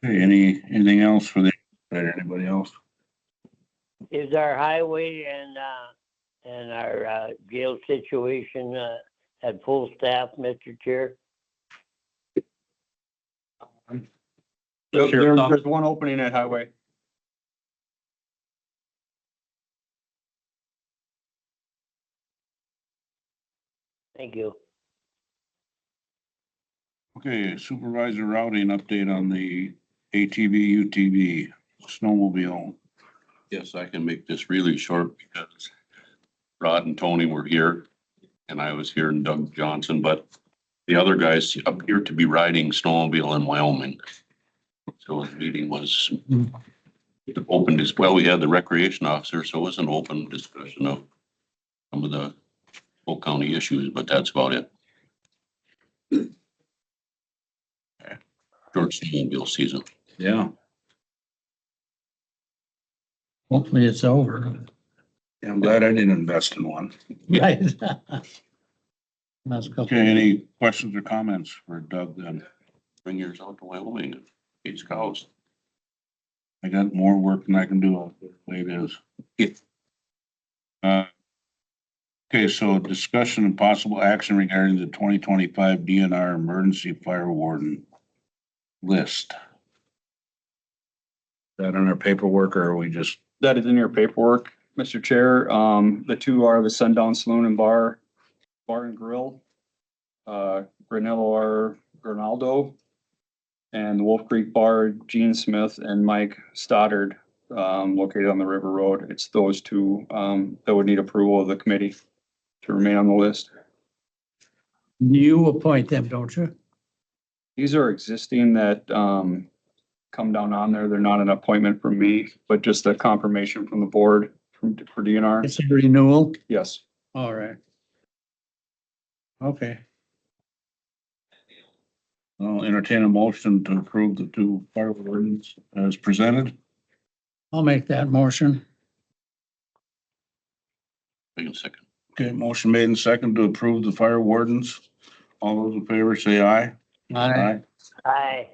Okay, anything else for the, anybody else? Is our highway and our jail situation at full staff, Mr. Chair? There's one opening at highway. Thank you. Okay, Supervisor Routing, update on the ATV, UTV, snowmobile. Yes, I can make this really short because Rod and Tony were here and I was here and Doug Johnson, but the other guys appear to be riding snowmobile in Wyoming. So the meeting was open as well. We had the recreation officer, so it was an open discussion of some of the Polk County issues, but that's about it. Short snowmobile season. Yeah. Hopefully it's over. I'm glad I didn't invest in one. Right. Last couple. Okay, any questions or comments for Doug then? Bring yours out to Wyoming and feed cows. I got more work than I can do, the way it is. Okay, so discussion and possible action regarding the 2025 DNR emergency fire warden list. Is that in our paperwork or are we just? That is in your paperwork, Mr. Chair. The 2 are the Sundown Saloon and Bar and Grill, Granello R. Grinaldo, and the Wolf Creek Bar, Gene Smith and Mike Stoddard, located on the River Road. It's those 2 that would need approval of the committee to remain on the list. You appoint them, don't you? These are existing that come down on there. They're not an appointment from me, but just a confirmation from the board for DNR. It's a renewal? Yes. All right. Okay. I'll entertain a motion to approve the 2 fire wardens as presented. I'll make that motion. Wait a second. Okay, motion made and second to approve the fire wardens. All those in favor say aye. Aye. Aye.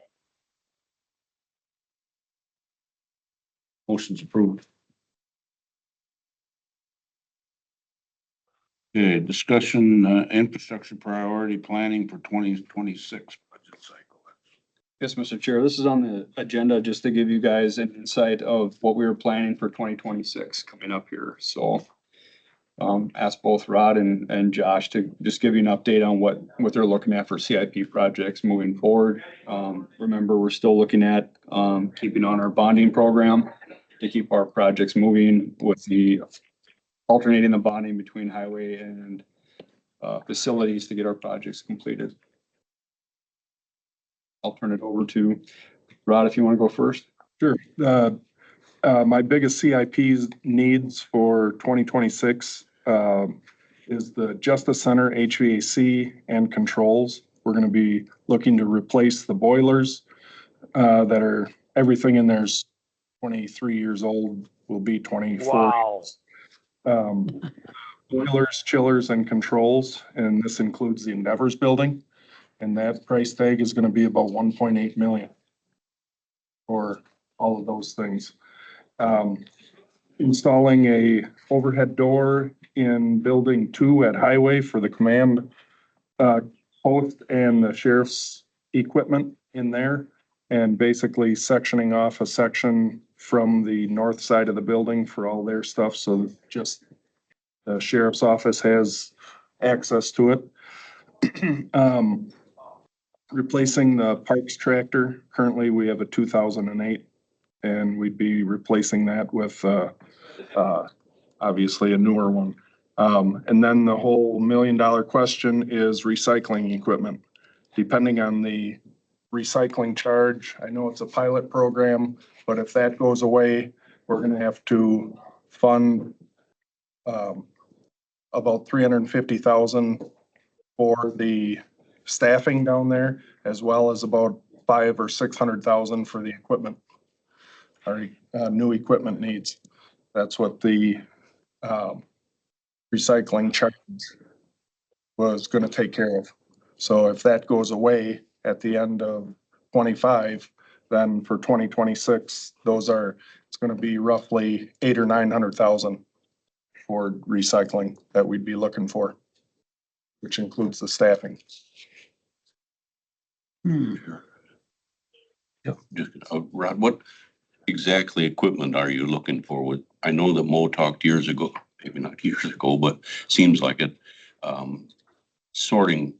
Motion's approved. Okay, discussion, infrastructure priority planning for 2026 budget cycle. Yes, Mr. Chair, this is on the agenda just to give you guys an insight of what we were planning for 2026 coming up here. So ask both Rod and Josh to just give you an update on what they're looking at for CIP projects moving forward. Remember, we're still looking at keeping on our bonding program. to keep our projects moving with the alternating the bonding between highway and facilities to get our projects completed. I'll turn it over to Rod, if you want to go first. Sure. My biggest CIP's needs for 2026 is the Justice Center HVAC and controls. We're going to be looking to replace the boilers that are, everything in there's 23 years old, will be 24. Wow. Boilers, chillers, and controls, and this includes the Endeavors building. And that price tag is going to be about 1.8 million for all of those things. Installing a overhead door in building 2 at Highway for the command post and the sheriff's equipment in there. And basically sectioning off a section from the north side of the building for all their stuff. So just the sheriff's office has access to it. Replacing the Parks tractor. Currently, we have a 2008, and we'd be replacing that with obviously a newer one. And then the whole $1 million question is recycling equipment. Depending on the recycling charge, I know it's a pilot program, but if that goes away, we're gonna have to fund about 350,000 for the staffing down there, as well as about 500,000 or 600,000 for the equipment. Our new equipment needs. That's what the recycling charge was going to take care of. So if that goes away at the end of 25, then for 2026, it's going to be roughly 800,000 or 900,000 for recycling that we'd be looking for, which includes the staffing. Just, Rod, what exactly equipment are you looking for with, I know that Mo talked years ago, maybe not years ago, but seems like it, sorting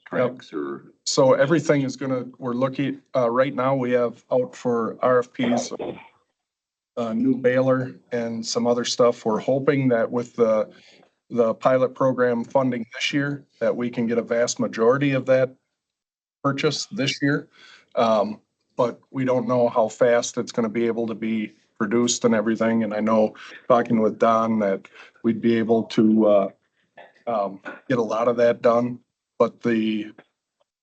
tracks or. So everything is we're looking, right now we have out for RFPs, a new baler and some other stuff. We're hoping that with the pilot program funding this year, that we can get a vast majority of that purchase this year. But we don't know how fast it's gonna be able to be produced and everything. And I know, talking with Don, that we'd be able to get a lot of that done. But the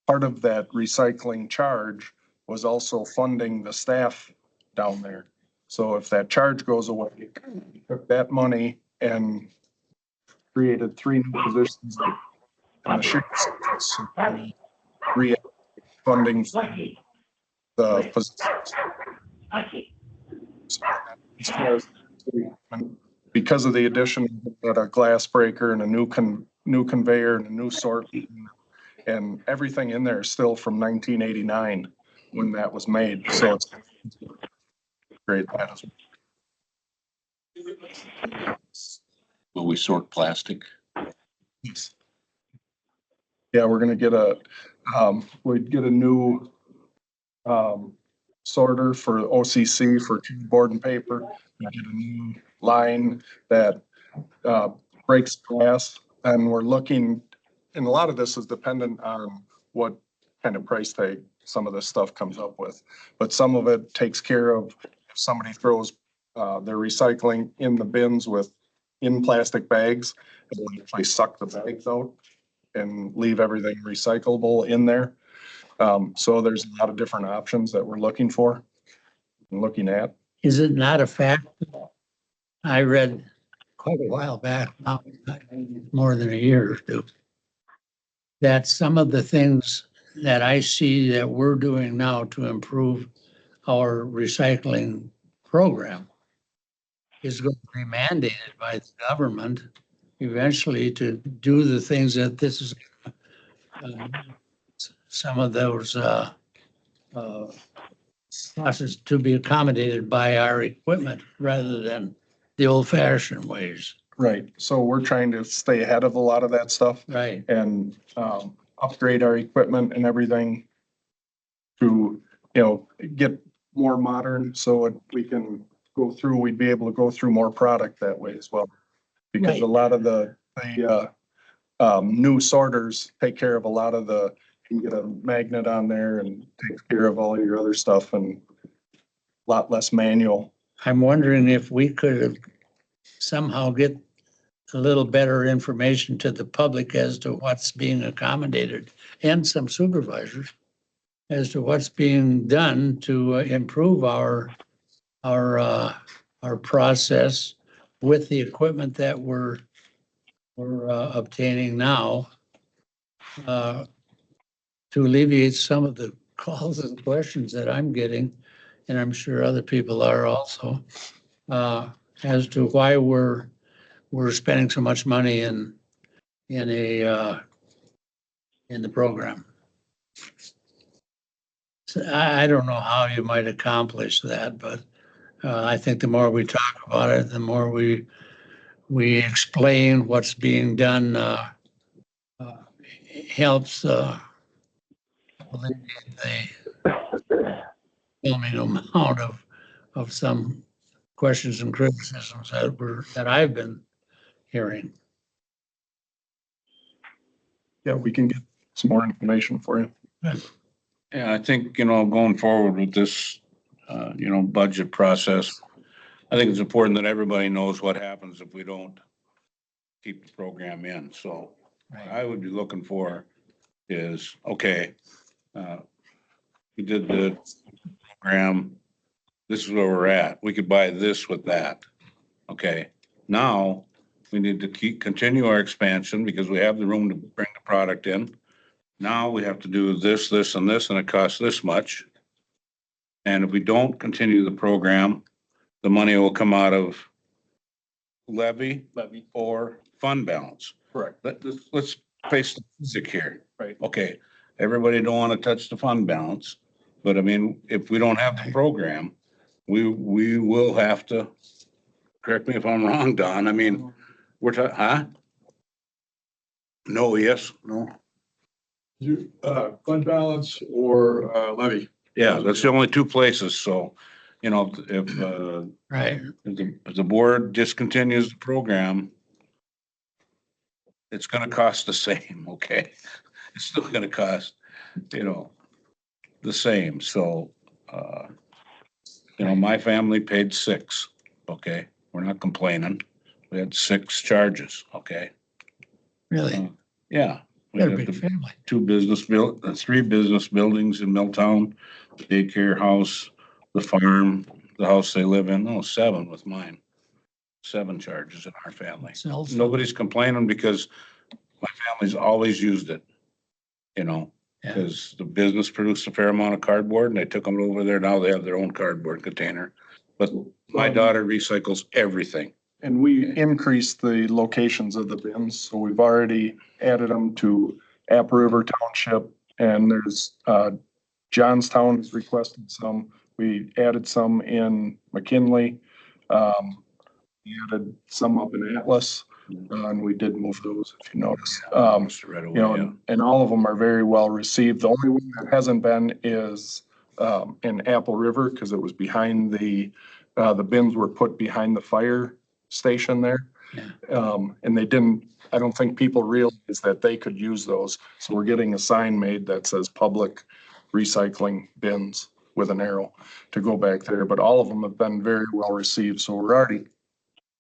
part of that recycling charge was also funding the staff down there. So if that charge goes away, we took that money and created 3 new positions in the sheriff's office, funding the positions. As far as, because of the addition of a glass breaker and a new conveyor and a new sort, and everything in there is still from 1989 when that was made. So it's great. Will we sort plastic? Yeah, we're gonna get we'd get a new sorter for OCC for board and paper. We get a new line that breaks glass, and we're looking, and a lot of this is dependent on what kind of price tag some of this stuff comes up with. But some of it takes care of if somebody throws their recycling in the bins in plastic bags, it'll actually suck the bags out and leave everything recyclable in there. So there's a lot of different options that we're looking for and looking at. Is it not a fact? I read quite a while back, more than a year or two, that some of the things that I see that we're doing now to improve our recycling program is going to be mandated by the government eventually to do the things that this is, some of those processes to be accommodated by our equipment rather than the old fashioned ways. Right. So we're trying to stay ahead of a lot of that stuff. Right. And upgrade our equipment and everything to, get more modern so we can go through, we'd be able to go through more product that way as well. Because Right. a lot of the new sorters take care of a lot of the, you can get a magnet on there and takes care of all your other stuff and a lot less manual. I'm wondering if we could somehow get a little better information to the public as to what's being accommodated and some supervisors as to what's being done to improve our process with the equipment that we're obtaining now, to alleviate some of the calls and questions that I'm getting, and I'm sure other people are also, as to why we're spending so much money in the program. So I don't know how you might accomplish that, but I think the more we talk about it, the more we explain what's being done, helps alleviate the overwhelming amount of some questions and criticisms that I've been hearing. Yeah, we can get some more information for you. Yeah, I think, going forward with this, budget process, I think it's important that everybody knows what happens if we don't keep the program in. So what I would be looking for is, okay, we did the program, this is where we're at. We could buy this with that. Okay, now we need to continue our expansion because we have the room to bring the product in. Now we have to do this, this, and this, and it costs this much. And if we don't continue the program, the money will come out of levy or fund balance. Correct. Let's face the physics here. Right. Okay, everybody don't want to touch the fund balance, but I mean, if we don't have the program, we will have to, correct me if I'm wrong, Don, I mean, No, yes, no? Fund balance or levy. Yeah, that's the only two places, so, if Right. if the board discontinues the program, it's gonna cost the same, okay? It's still gonna cost, the same, so, my family paid 6, okay? We're not complaining. We had 6 charges, okay? Really? Yeah. We Got a had big family. 3 business buildings in Milltown, the daycare house, the farm, the house they live in. No, 7 with mine. 7 charges in our family. Cell phone. Nobody's complaining because my family's always used it, Yeah. because the business produced a fair amount of cardboard and they took them over there. Now they have their own cardboard container. But my daughter recycles everything. And we increased the locations of the bins, so we've already added them to App River Township, and there's, Johnstown has requested some. We added some in McKinley. We added some up in Atlas, and we did move those, if you notice. Right away, yeah. And all of them are very well received. The only one that hasn't been is, in Apple River, because it was behind the bins were put behind the fire station there. Yeah. And I don't think people realize that they could use those. So we're getting a sign made that says public recycling bins with an arrow to go back there. But all of them have been very well received. So we're already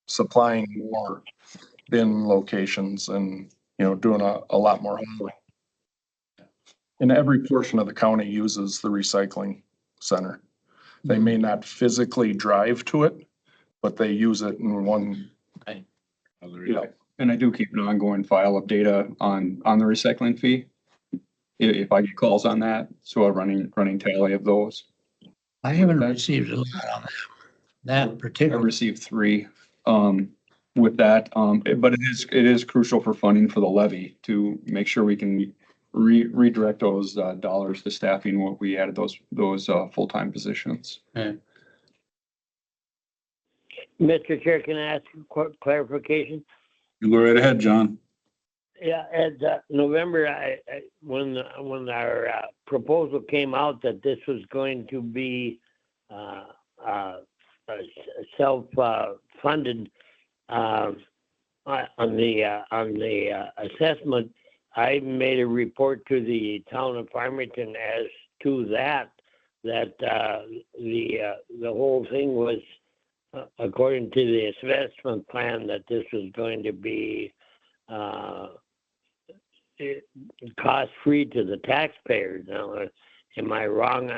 supplying more bin locations and, doing a lot more hauling. And every portion of the county uses the recycling center. They may not physically drive to it, but they use it in one. And I do keep an ongoing file of data on the recycling fee. If I get calls on that, so a running tally of those. I haven't received a lot on that I particular. received 3 with that, but it is crucial for funding for the levy to make sure we can redirect those dollars to staffing what we added those full-time positions. Yeah. Mr. Chair, can I ask a clarification? You go right ahead, John. Yeah, at November, when our proposal came out that this was going to be self-funded, on the assessment. I made a report to the town of Farmington as to that the whole thing was, according to the assessment plan, that this was going to be cost-free to the taxpayers. Now, am I wrong?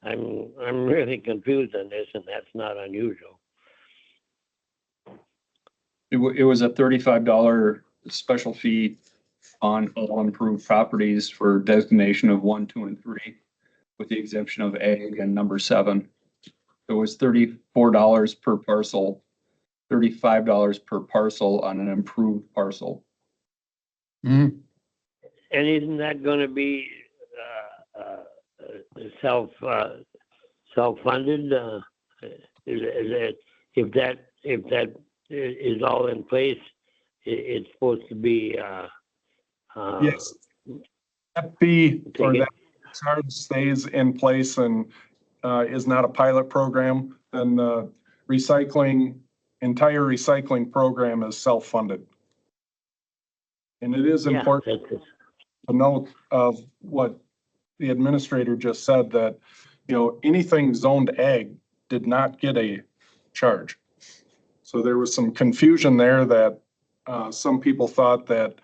I'm really confused on this, and that's not unusual. It was a $35 special fee on all improved properties for designation of 1, 2, and 3, with the exemption of ag and number 7. It was $34 per parcel, $35 per parcel on an improved parcel. And isn't that going to be self-funded? If that is all in place, it's supposed to be. Yes. That fee or that charge stays in place and is not a pilot program, then the entire recycling program is self-funded. And it is important to note of what the administrator just said, that, anything zoned ag did not get a charge. So there was some confusion there that some people thought that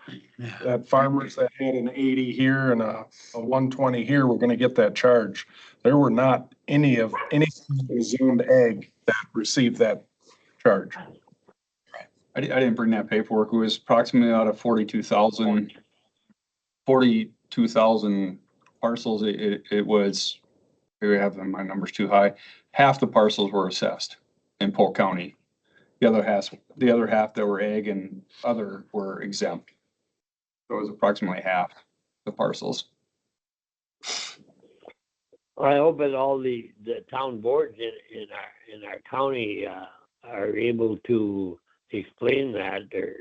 farmers that had an 80 here and a 120 here were going to get that charge. There were not any zoned ag that received that charge. I didn't bring that paperwork. It was approximately out of 42,000 parcels. It was, maybe I have my numbers too high. Half the parcels were assessed in Polk County. The other half that were ag and other were exempt. So it was approximately half the parcels. I hope that all the town boards in our county are able to explain that, or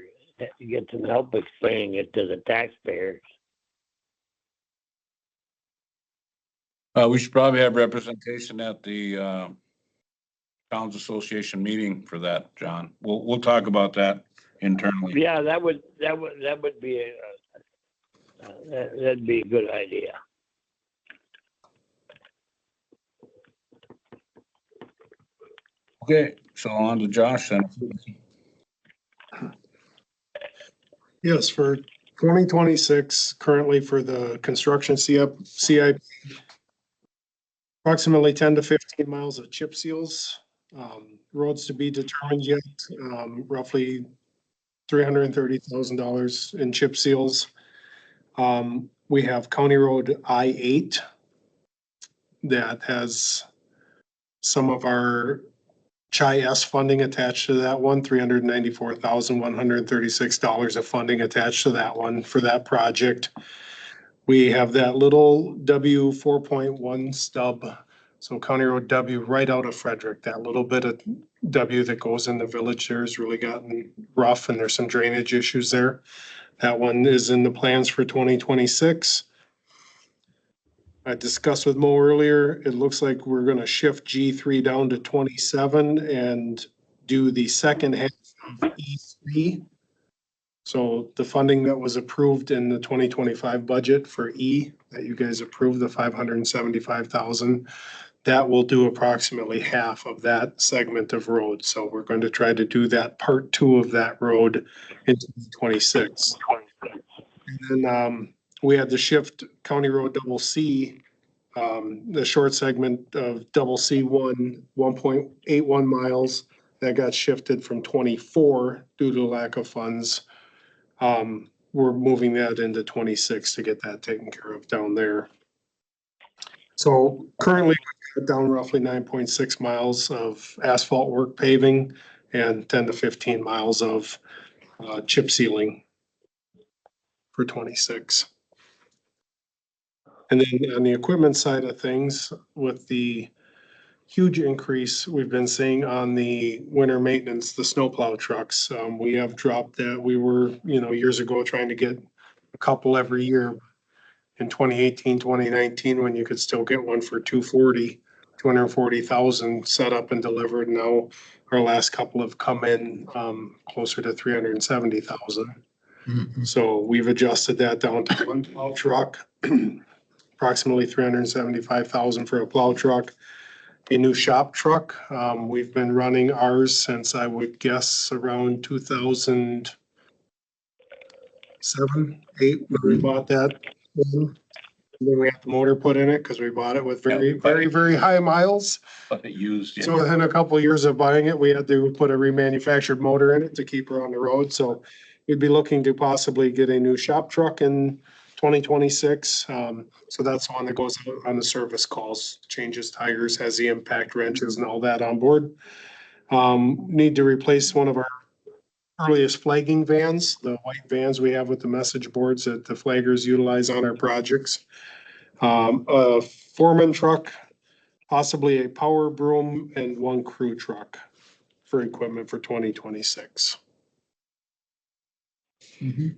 get some help explaining it to the taxpayers. We should probably have representation at the Towns Association meeting for that, John. We'll talk about that internally. Yeah, that would be that'd be a good idea. Okay, so on to Josh then. Yes, for 2026, currently for the construction CIP, approximately 10 to 15 miles of chip seals. Roads to be determined yet, roughly $330,000 in chip seals. We have County Road I-8 that has some of our CHI-S funding attached to that one, $394,136 of funding attached to that one for that project. We have that little W 4.1 stub, so County Road W right out of Frederick. That little bit of W that goes in the village there has really gotten rough, and there's some drainage issues there. That one is in the plans for 2026. I discussed with Mo earlier, it looks like we're gonna shift G3 down to 27 and do the second half of E3. So the funding that was approved in the 2025 budget for E, that you guys approved, the 575,000, that will do approximately half of that segment of road. So we're going to try to do that part 2 of that road in 2026. And then we had to shift County Road Double C, the short segment of Double C1, 1.81 miles. That got shifted from 24 due to lack of funds. We're moving that into 26 to get that taken care of down there. So currently we've got down roughly 9.6 miles of asphalt work paving and 10 to 15 miles of chip sealing for 26. And then on the equipment side of things, with the huge increase we've been seeing on the winter maintenance, the snowplow trucks, we have dropped that. We were, years ago trying to get a couple every year. In 2018, 2019, when you could still get one for $240, 240,000 set up and delivered. Now our last couple have come in closer to 370,000. Mhm. So we've adjusted that down to one plow truck, approximately 375,000 for a plow truck. A new shop truck. We've been running ours since I would guess around 2007, 8, when we bought that. Then we had the motor put in it because we bought it with very high miles. But it used, So within a couple of years of buying it, we had to put a remanufactured motor in it to keep her on the road. So we'd be looking to possibly get a new shop truck in 2026. So that's the one that goes out on the service calls, changes tires, has the impact wrenches and all that on board. Need to replace one of our earliest flagging vans, the white vans we have with the message boards that the flaggers utilize on our projects. A foreman truck, possibly a power broom, and one crew truck for equipment for 2026. Mhm.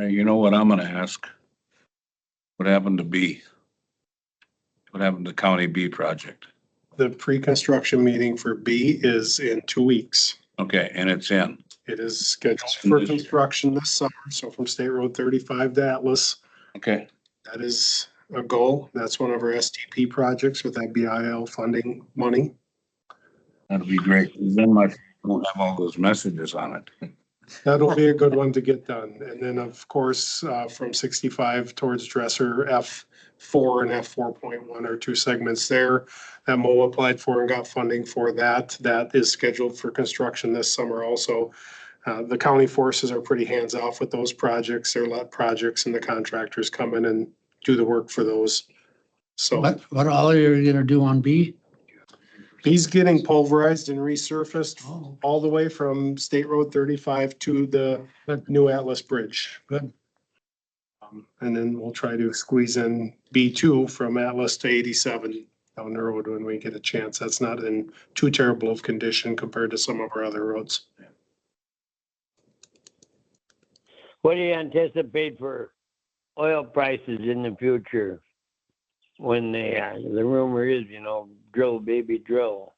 you know what I'm gonna ask? What happened to B? What happened to County B project? The pre-construction meeting for B is in 2 weeks. Okay, and it's in. It is scheduled for construction this summer, so from State Road 35 to Atlas. Okay, That is a goal. That's one of our STP projects with that BIL funding money. that'll be great. Then my, won't have all those messages on it. That'll be a good one to get done. And then, of course, from 65 towards Dresser, F4 and F4.1 are two segments there that Mo applied for and got funding for that. That is scheduled for construction this summer also. The county forces are pretty hands off with those projects. They're let projects and the contractors come in and do the work for those. So What all are you gonna do on B? he's getting pulverized and resurfaced Oh, all the way from State Road 35 to the new Atlas Bridge. good. And then we'll try to squeeze in B2 from Atlas to 87 down the road when we get a chance. That's not in too terrible of condition compared to some of our other roads. What do you anticipate for oil prices in the future? When the rumor is, drill, baby, drill.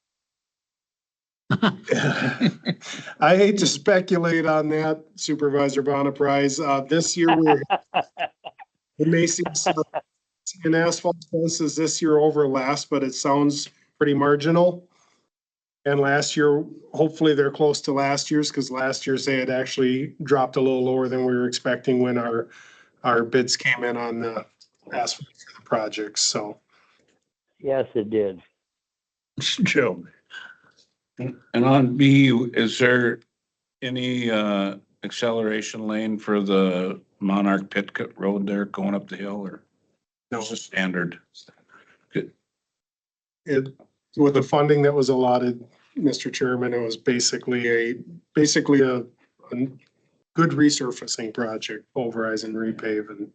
I hate to speculate on that, Supervisor Bonaprise. This year, we may see some in asphalt prices this year over last, but it sounds pretty marginal. And last year, hopefully they're close to last year's, because last year's they had actually dropped a little lower than we were expecting when our bids came in on the asphalt for the projects, so. Yes, it did. Joe. And on B, is there any acceleration lane for the Monarch Pitcut Road there going up the hill, or? No. It's a standard. Good. With the funding that was allotted, Mr. Chairman, it was basically a good resurfacing project, pulverize and repave, and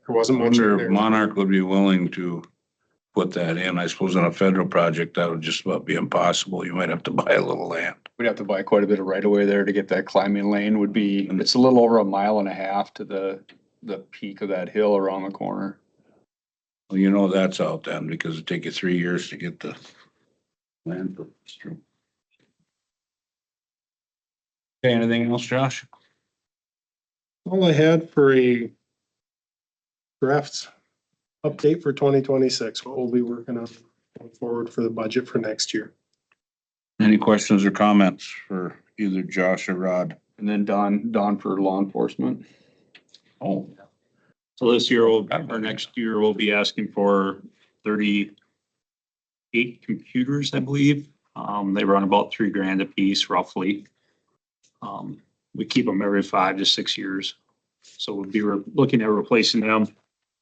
there wasn't I much in wonder if there. Monarch would be willing to put that in. I suppose on a federal project, that would just about be impossible. You might have to buy a little land. We'd have to buy quite a bit of right of way there to get that climbing lane would be, it's a little over 1.5 miles to the peak of that hill around the corner. Well, that's out then, because it'd take you 3 years to get the land. Okay, anything else, Josh? All I had for a draft update for 2026, what we'll be working on going forward for the budget for next year. Any questions or comments for either Josh or Rod? And then Don for law enforcement. Oh, So this year, or next year, we'll be asking for 38 computers, I believe. They run about $3,000 a piece roughly. We keep them every 5 to 6 years. So we'll be looking at replacing them.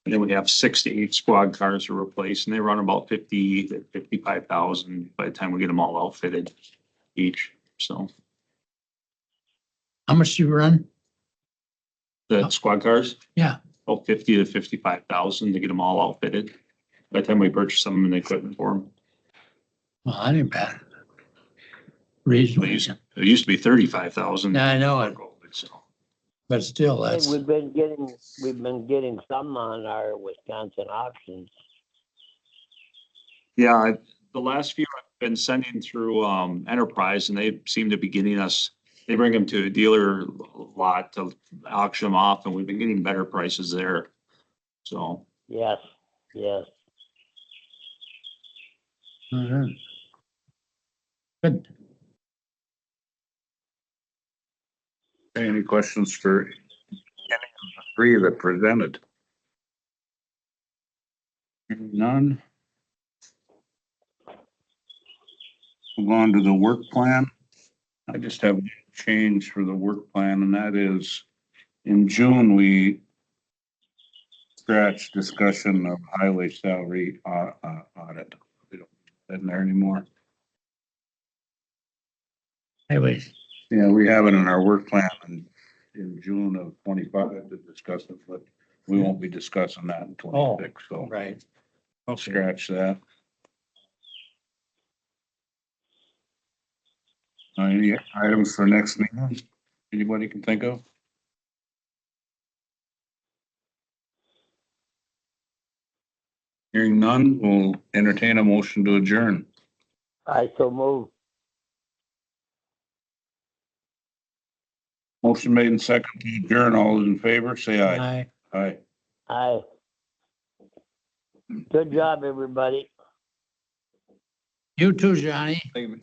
And then we have 6 to 8 squad cars to replace, and they run about 50 to 55,000 by the time we get them all outfitted each. So How much do you run? the squad cars, Yeah, about 50 to 55,000 to get them all outfitted. By the time we purchase them and the equipment for them. well, that ain't bad. Reasonable. It used to be 35,000. Yeah, I know it. So but still, Hey, that's, we've been getting some on our Wisconsin options. Yeah, the last few I've been sending through Enterprise and they seem to be getting us, they bring them to a dealer lot to auction them off and we've been getting better prices there. So, Yes, yes. mhm. Good. Any questions for any of the three that presented? Hearing none. Move on to the work plan. I just have a change for the work plan, and that is in June, we scratched discussion of highway salary audit. We don't have that in there anymore. Anyway, Yeah, we have it in our work plan in June of 25 to discuss it, but we won't be discussing that in 26, so right. I'll scratch that. Any items for next meeting? Anybody can think of? Hearing none, we'll entertain a motion to adjourn. I so move. Motion made and second to adjourn. All those in favor, say aye. Aye. Aye. Aye. Good job, everybody. You too, Johnny. Thank you.